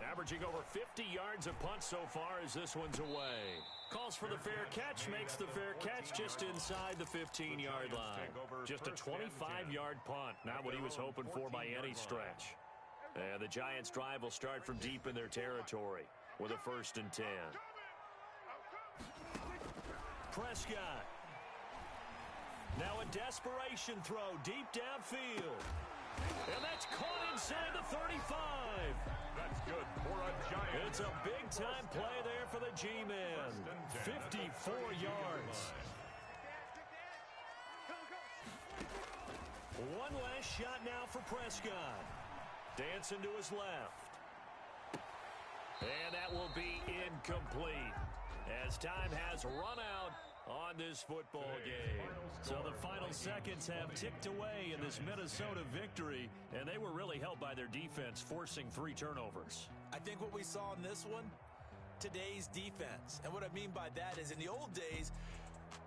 Averaging over 50 yards a punt so far as this one's away. Calls for the fair catch, makes the fair catch just inside the 15-yard line. Just a 25-yard punt, not what he was hoping for by any stretch. And the Giants' drive will start from deep in their territory with a 1st and 10. Prescott. Now a desperation throw deep downfield. And that's caught inside the 35. That's good for a Giant. It's a big-time play there for the G-Men. 54 yards. One last shot now for Prescott. Dancing to his left. And that will be incomplete as time has run out on this football game. So the final seconds have ticked away in this Minnesota victory, and they were really helped by their defense, forcing 3 turnovers. I think what we saw in this one, today's defense. And what I mean by that is in the old days,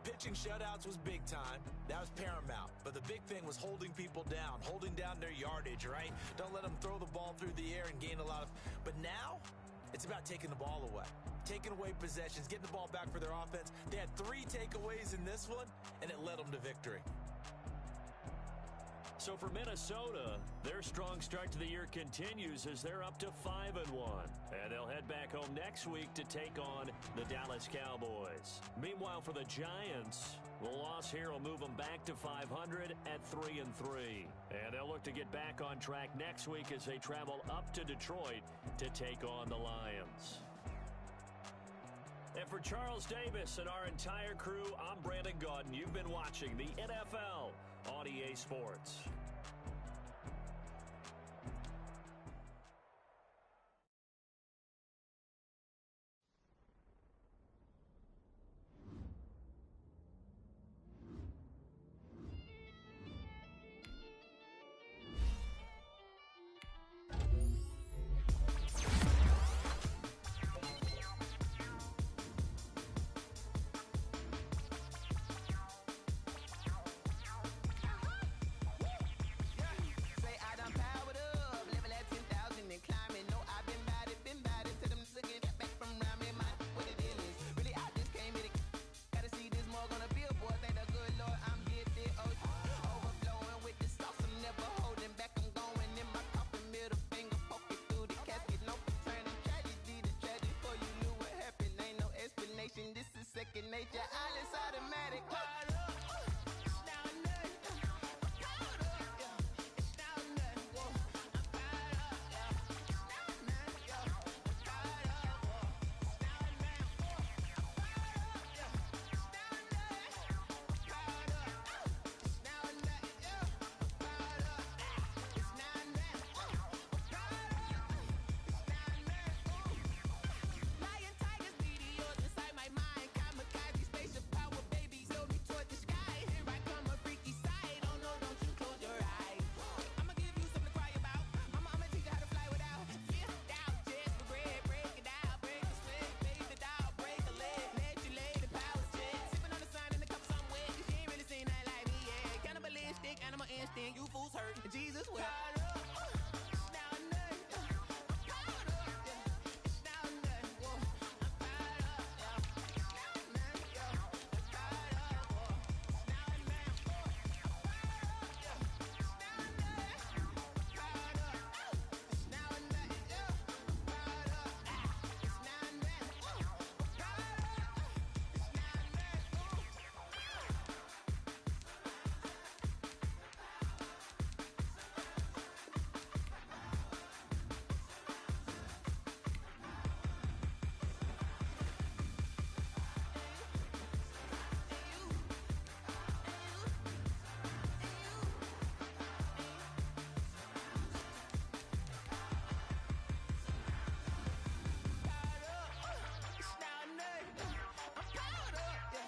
pitching shutouts was big time. That was paramount. But the big thing was holding people down, holding down their yardage, right? Don't let them throw the ball through the air and gain a lot of... But now, it's about taking the ball away. Taking away possessions, getting the ball back for their offense. They had 3 takeaways in this one, and it led them to victory. So for Minnesota, their strong start to the year continues as they're up to 5-1. And they'll head back home next week to take on the Dallas Cowboys. Meanwhile, for the Giants, the loss here will move them back to 500 at 3-3. And they'll look to get back on track next week as they travel up to Detroit to take on the Lions. And for Charles Davis and our entire crew, I'm Brandon Gaudin. You've been watching the NFL on EA Sports. Yeah, Alice automatic. Powered up. It's now or nothing. I'm powered up. Yeah, it's now or nothing. Whoa, I'm powered up. Yeah, it's now or nothing. Yeah, I'm powered up. Whoa, it's now or nothing. Whoa, I'm powered up. Yeah, it's now or nothing. I'm powered up. It's now or nothing. Yeah, I'm powered up. It's now or nothing. I'm powered up. It's now or nothing. Lion, tigers, meteors inside my mind. Kamikaze, spaceship power, baby, sail me toward the sky. Here I come, a freaky side. Oh no, don't you close your eyes. I'ma give you something to cry about. I'ma teach you how to fly without fear. Doubt, just regret. Break it out, break a sweat, face it out, break a leg. Let you lay the power jet. Sipping on the sun in the cup somewhere. Cause you ain't really seen that like me, yeah. Cannibalistic, animal instinct, you fools hurt. Jesus will. It's now or nothing. I'm powered up, yeah. It's now or nothing. Whoa, I'm powered up, yeah. It's now or nothing, yeah. I'm powered up, whoa. It's now or nothing, whoa. I'm powered up, yeah. It's now or nothing. I'm powered up. It's now or nothing, yeah. I'm powered up. It's now or nothing, whoa. I'm powered up. It's now or nothing, whoa. It's now or nothing. I'm powered up, yeah.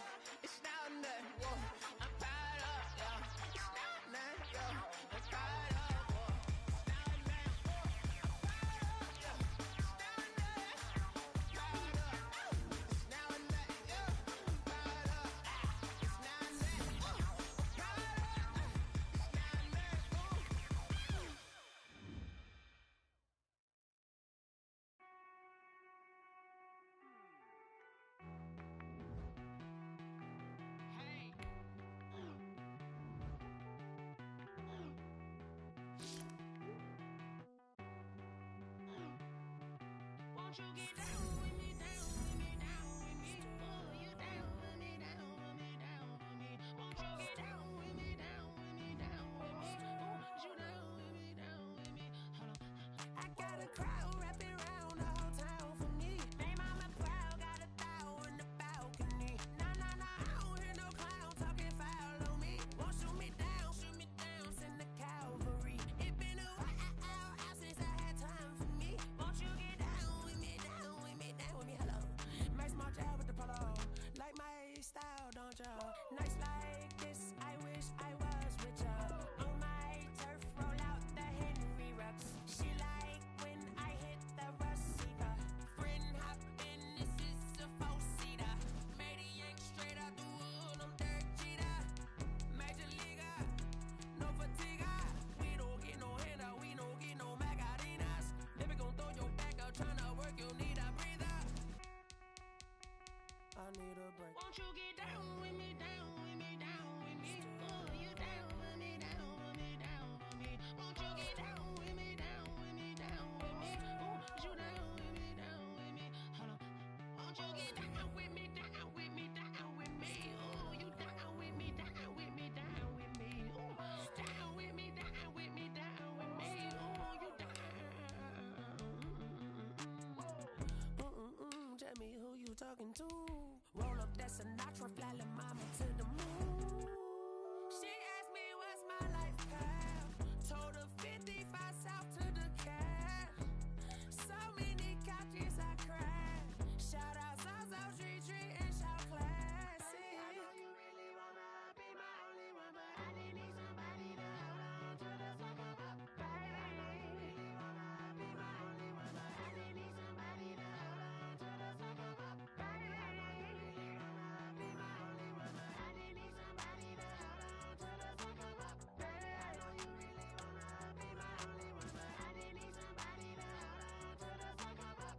It's now or nothing. Whoa, I'm powered up, yeah. It's now or nothing, yeah. I'm powered up, whoa. It's now or nothing, whoa. I'm powered up, yeah. It's now or nothing. I'm powered up. It's now or nothing, yeah. I'm powered up. It's now or nothing, whoa. I'm powered up. It's now or nothing, whoa. Won't you get down with me, down with me, down with me? Oh, you down with me, down with me, down with me? Won't you get down with me, down with me, down with me? Oh, you down with me, down with me? Hold on. I got a crowd wrapping around the whole town for me. Hey, mama proud, got a thou in the balcony. Nah, nah, nah, I don't hear no clown talking foul on me. Won't shoot me down, send the cavalry. It been a while since I had time for me. Won't you get down with me, down with me, down with me? Hello. Max March out with the polo. Like my style, don't you? Nights like this, I wish I was with ya. On my turf, roll out the Henry Rux. She like when I hit the receiver. Friend hop in, this is a four-seater. Made a yank straight out the wood, I'm dirt cheater. Major leaguer, no fatigue. We don't get no handout, we don't get no Macarinas. Never gon' throw your back out, tryna work, you need a breather. I need a break. Won't you get down with me, down with me, down with me? Oh, you down with me, down with me, down with me? Won't you get down with me, down with me, down with me? Oh, you down with me, down with me? Hold on. Won't you get down with me, down with me, down with me? Oh, you down with me, down with me, down with me? Oh, down with me, down with me, down with me? Oh, you down. Tell me who you talking to. Roll up that Sinatra, fly la mama to the moon. She asked me what's my life path. Told her 55 south to the cat. So many couches I cried. Shout out South South Street Tree and shout classic. I know you really wanna be my only one, but I didn't need somebody to hold on to the fuck up, baby. I know you really wanna be my only one, but I didn't need somebody to hold on to the fuck up, baby. I know you really wanna be my only one, but I didn't need somebody to hold on to the fuck up, baby. I know you really wanna be my only one, but I didn't need somebody to hold on to the fuck up.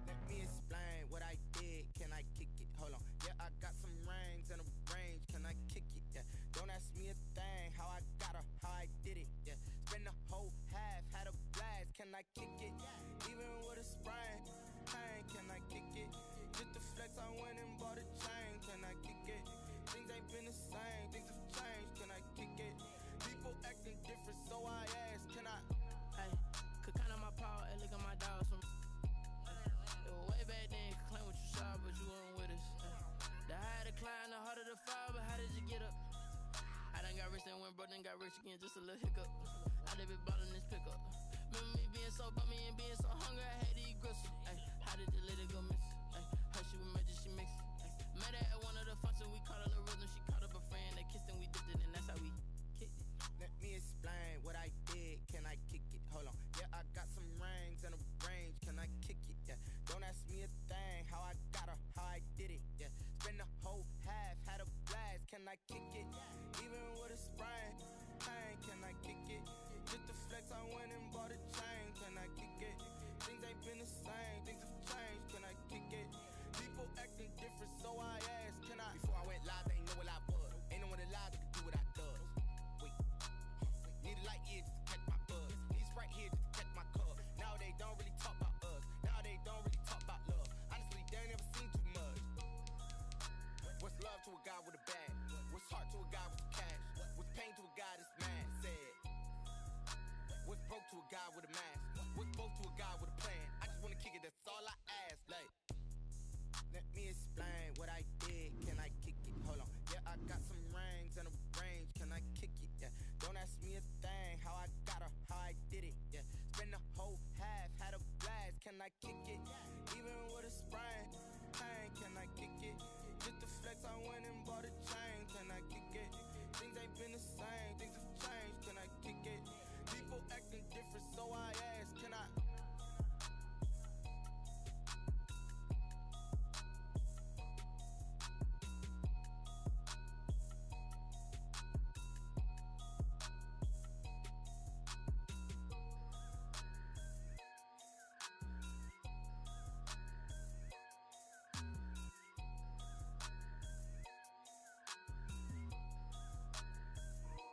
Let me explain what I did. Can I kick it? Hold on. Yeah, I got some rings and a range. Can I kick it? Yeah. Don't ask me a thing. How I got her, how I did it. Yeah. Spend the whole half, had a blast. Can I kick it? Even with a sprain. Pain, can I kick it? Just the flex, I went and bought a chain. Can I kick it? Things ain't been the same. Things have changed. Can I kick it? People acting different, so I asked. Can I? Hey, could count on my power and look at my dogs from. It was way back then, could claim what you saw, but you weren't with us. The higher the climb, the harder the fall, but how did you get up? I done got rich and went broke, then got rich again, just a little hiccup. I done been ballin' this pickup. Remember me being so bummy and being so hungry, I had to eat gristle. Ay, how did the lady go miss? Ay, her she was magic, she mixed. Ay, met her at one of the functions, we caught a little rhythm, she caught up a friend, they kissed and we dipped it, and that's how we kicked it. Let me explain what I did. Can I kick it? Hold on. Yeah, I got some rings and a range. Can I kick it? Yeah. Don't ask me a thing. How I got her, how I did it. Yeah. Spend the whole half, had a blast. Can I kick it? Even with a sprain. Pain, can I kick it? Just the flex, I went and bought a chain. Can I kick it? Things ain't been the same. Things have changed. Can I kick it? People acting different, so I asked. Can I? Before I went live, they ain't know what I was. Ain't no one alive that could do what I does. Wait. Need a light here just to catch my buzz. Need Sprite here just to catch my cup. Now they don't really talk about us. Now they don't really talk about love. Honestly, they ain't never seen too much. What's love to a guy with a bag? What's heart to a guy with cash? What's pain to a guy that's mad? Said. What's broke to a guy with a mask? What's both to a guy with a plan? I just wanna kick it, that's all I ask. Like, let me explain what I did. Can I kick it? Hold on. Yeah, I got some rings and a range. Can I kick it? Yeah. Don't ask me a thing. How I got her, how I did it. Yeah. Spend the whole half, had a blast. Can I kick it? Even with a sprain. Pain, can I kick it? Just the flex, I went and bought a chain. Can I kick it? Things ain't been the same. Things have changed. Can I kick it? People acting different, so I asked. Can I?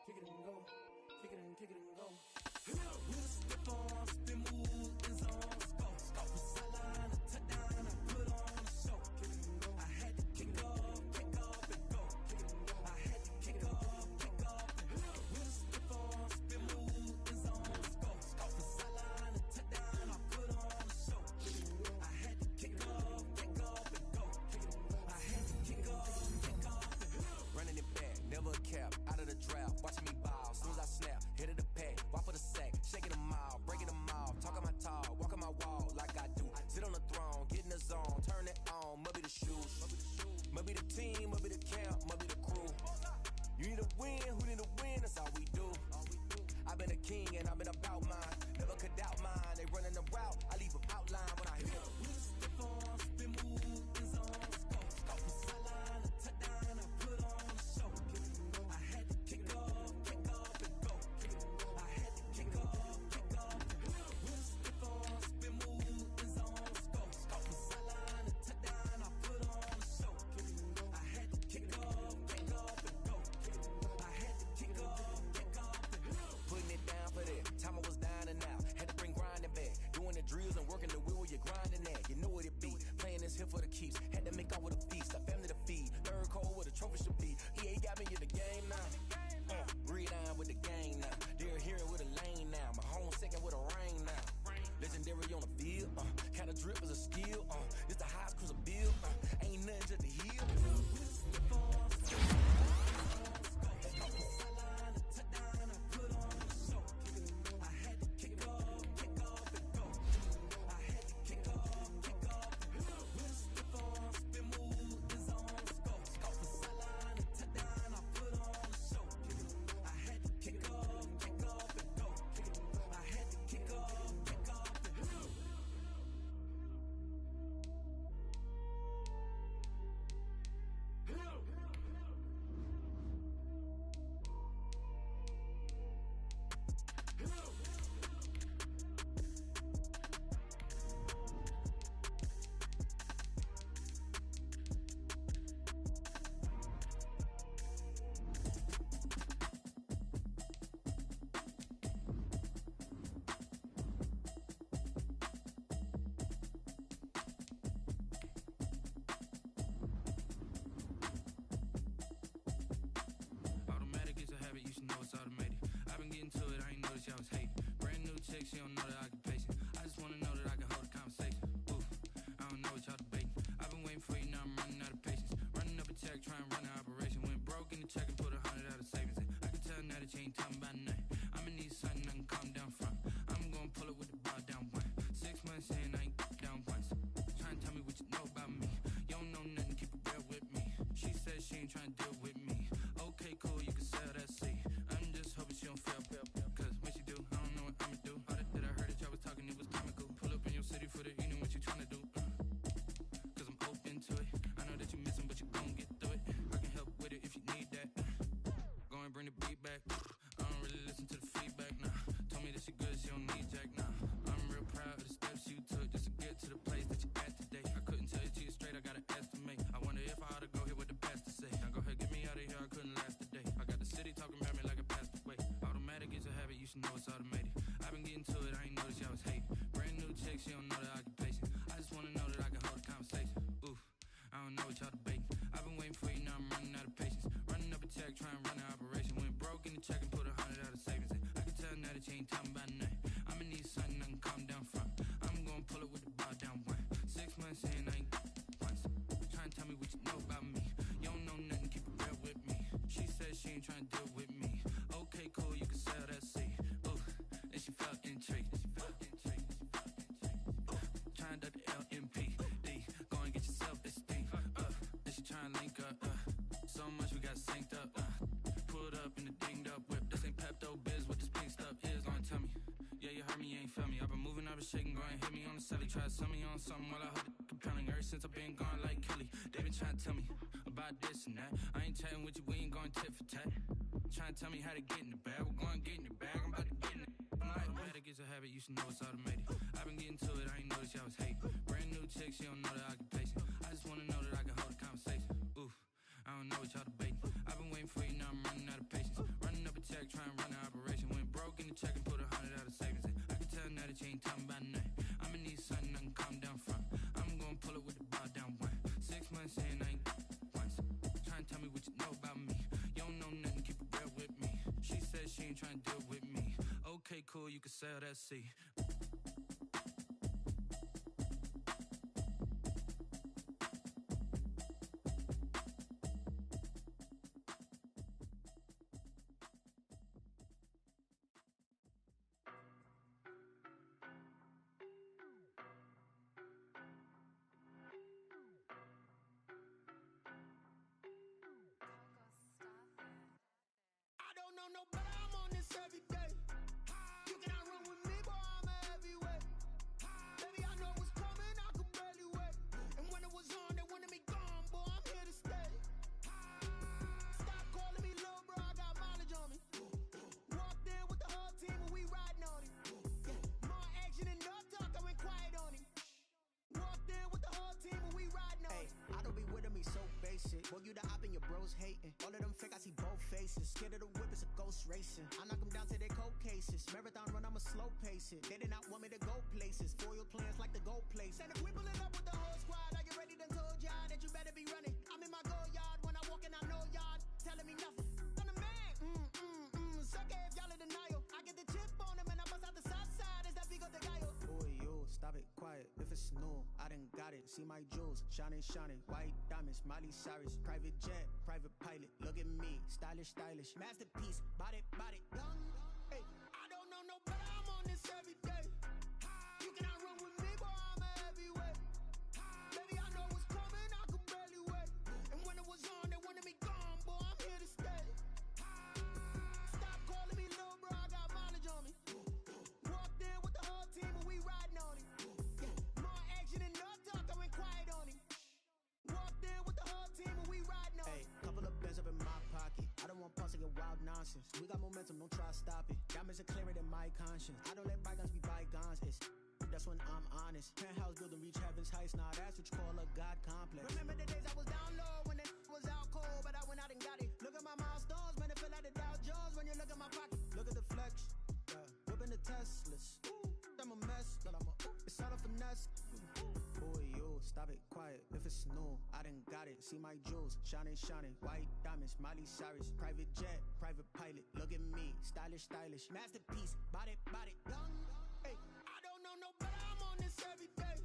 Kick it and go, kick it and go. We'll step on, spin, move, and zone, go. From sideline to touchdown, I put on a show. I had to kick off and go. I had to kick off and go. We'll step on, spin, move, and zone, go. From sideline to touchdown, I put on a show. I had to kick off and go. I had to kick off and go. Running it back, never a cap, out of the drought, watching me ball, soon as I snap, hit of the pack, walk for the sack, shaking them all, breaking them off, talking my talk, walking my wall like I do, sit on the throne, get in the zone, turn it on, must be the shoes, must be the team, must be the camp, must be the crew, you need a win, who need a win, that's all we do, I've been a king and I've been about mine, never could doubt mine, they running the route, I leave them outline when I hit them. We'll step on, spin, move, and zone, go. From sideline to touchdown, I put on a show. I had to kick off and go. I had to kick off and go. We'll step on, spin, move, and zone, go. From sideline to touchdown, I put on a show. I had to kick off and go. I had to kick off and go. Putting it down for that. Time I was down and out. Had to bring grinding back. Doing the drills and working the wheel where you're grinding at. You know what it be. Playing this here for the keeps. Had to make out with a feast. A family to feed. Third cold where the trophy should be. EA got me in the game now. Breathe down with the gang now. They're hearing with a lane now. My home second with a rain now. Legendary on the field. Kind of drip is a skill. It's the highest cruiser bill. Ain't nothing just the hill. ain't trying to deal with me. Okay, cool, you can sell that seat. Ooh, and she felt intrigued. Trying to duck the LMPD. Go and get yourself esteem. And she trying to link up. So much we got synced up. Pulled up in the dinged up whip. This ain't Pepto Biz. What this pink stuff is, gonna tell me. Yeah, you heard me, you ain't feel me. I've been moving, I've been shaking, go and hit me on the celly. Try to sell me on something while I hold it compelling. Ever since I've been gone like Kelly, they been trying to tell me about this and that. I ain't chatting with you, we ain't going tit for tat. Trying to tell me how to get in the bag. We're going to get in the bag, I'm about to get in it. I'm like, automatic is a habit, you should know it's automated. I've been getting to it, I ain't noticed y'all was hating. Brand new chick, she don't know the occupation. I just wanna know that I can hold a conversation. Oof, I don't know what y'all debating. I've been waiting for you, now I'm running out of patience. Running up a check, trying to run an operation. Went broke in the check and put 100 out of savings in. I can tell now that you ain't talking about nothing. I'ma need something I can calm down from. I'm gonna pull it with the bow down one. 6 months in, I ain't once. Trying to tell me what you know about me. You don't know nothing, keep it real with me. She said she ain't trying to deal with me. Okay, cool, you can sell that seat. I don't know no better, I'm on this every day. You cannot run with me, boy, I'm a heavyweight. Baby, I know what's coming, I could barely wait. And when it was on, they wanted me gone, boy, I'm here to stay. Stop calling me little bro, I got mileage on me. Walked in with the whole team and we riding on him. More action and no talk, I went quiet on him. Walked in with the whole team and we riding on him. I don't be with me so basic. Boy, you the op and your bros hating. All of them fake, I see both faces. Scared of the whip, it's a ghost racing. I knock them down to their cold cases. Marathon run, I'ma slow pace it. They did not want me to go places. Foil plans like the gold place. And if we pulling up with the whole squad, are you ready? Done told y'all that you better be running. I'm in my go yard when I walk in, I know y'all telling me nothing. I'm the man. Sucker if y'all in denial. I get the chip on him and I bust out the south side. Is that Vigo de Gallo? Boy, yo, stop it, quiet. If it's new, I done got it. See my jewels, shining, shining. White diamonds, Miley Cyrus. Private jet, private pilot. Look at me, stylish, stylish. Masterpiece, body, body, young. Hey, I don't know no better, I'm on this every day. You cannot run with me, boy, I'm a heavyweight. Baby, I know what's coming, I could barely wait. And when it was on, they wanted me gone, boy, I'm here to stay. Stop calling me little bro, I got mileage on me. Walked in with the whole team and we riding on him. More action and no talk, I went quiet on him. Walked in with the whole team and we riding on him. Hey, couple of bands up in my pocket. I don't want pause to get wild nonsense. We got momentum, don't try to stop it. Diamonds are clearer than my conscience. I don't let bygones be bygones. That's when I'm honest. Penthouse building, reach heaven's heights. Now that's what you call a God complex. Remember the days I was down low when it was out cold, but I went out and got it. Look at my milestones, man, it feel like the Dow Jones when you look at my pocket. Look at the flex, whipping the Teslas. I'm a mess, but it's all a finesse. Boy, yo, stop it, quiet. If it's new, I done got it. See my jewels, shining, shining. White diamonds, Miley Cyrus. Private jet, private pilot. Look at me, stylish, stylish. Masterpiece, body, body, young. Hey, I don't know no better, I'm on this every day.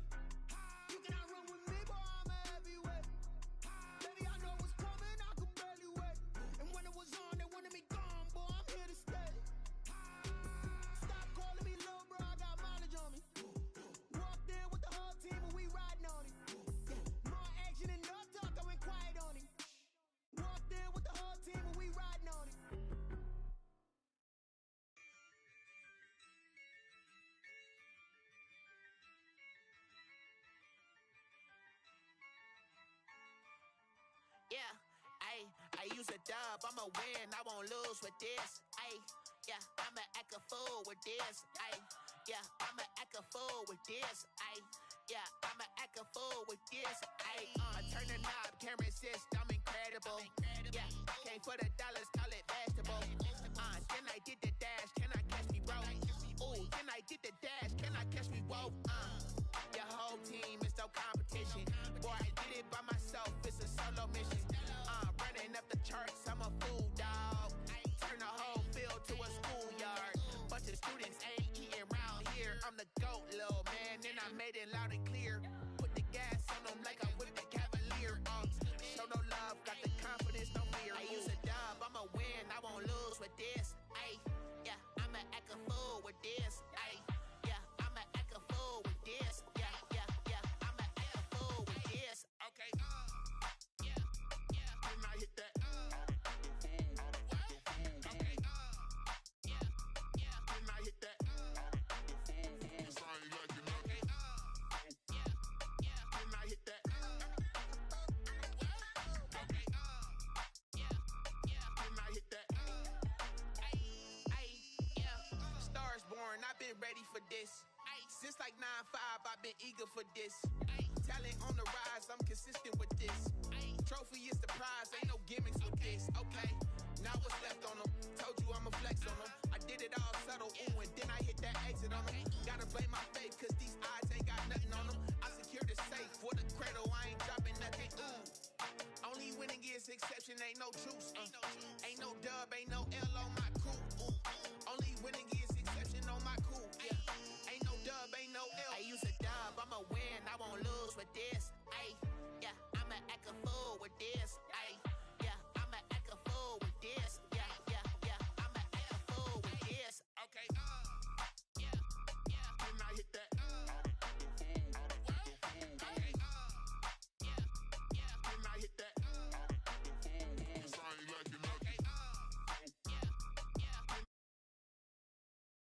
You cannot run with me, boy, I'm a heavyweight. Baby, I know what's coming, I could barely wait. And when it was on, they wanted me gone, boy, I'm here to stay. Stop calling me little bro, I got mileage on me. Walked in with the whole team and we riding on him. More action and no talk, I went quiet on him. Walked in with the whole team and we riding on him. Yeah, I use a dub, I'ma win, I won't lose with this. Yeah, I'ma act a fool with this. Yeah, I'ma act a fool with this. Yeah, I'ma act a fool with this. I turn the knob, can't resist, I'm incredible. Yeah, came for the dollars, call it vegetable. Then I did the dash, can I catch me, bro? Ooh, then I did the dash, can I catch me, whoa? Your whole team is no competition. Boy, I did it by myself, it's a solo mission. Running up the charts, I'm a fool, dog. Turn the whole field to a schoolyard. Bunch of students ain't eating round here. I'm the GOAT, little man, and I made it loud and clear. Put the gas on them like I whipped the Cavalier. Show no love, got the confidence, no fear. I use a dub, I'ma win, I this. Since like 9-5, I've been eager for this. Talent on the rise, I'm consistent with this. Trophy is the prize, ain't no gimmicks with this. Okay, now what's left on them? Told you I'ma flex on them. I did it all subtle, ooh, and then I hit that exit on them. Gotta blame my faith, cause these odds ain't got nothing on them. I secured the safe for the cradle, I ain't dropping nothing, ooh. Only winning is exception, ain't no truce. Ain't no dub, ain't no L on my crew. Ooh. Only winning is exception on my crew. Yeah. Ain't no dub, ain't no L. I use a dub, I'ma win, I won't lose with this. Ay, yeah, I'ma act a fool with this.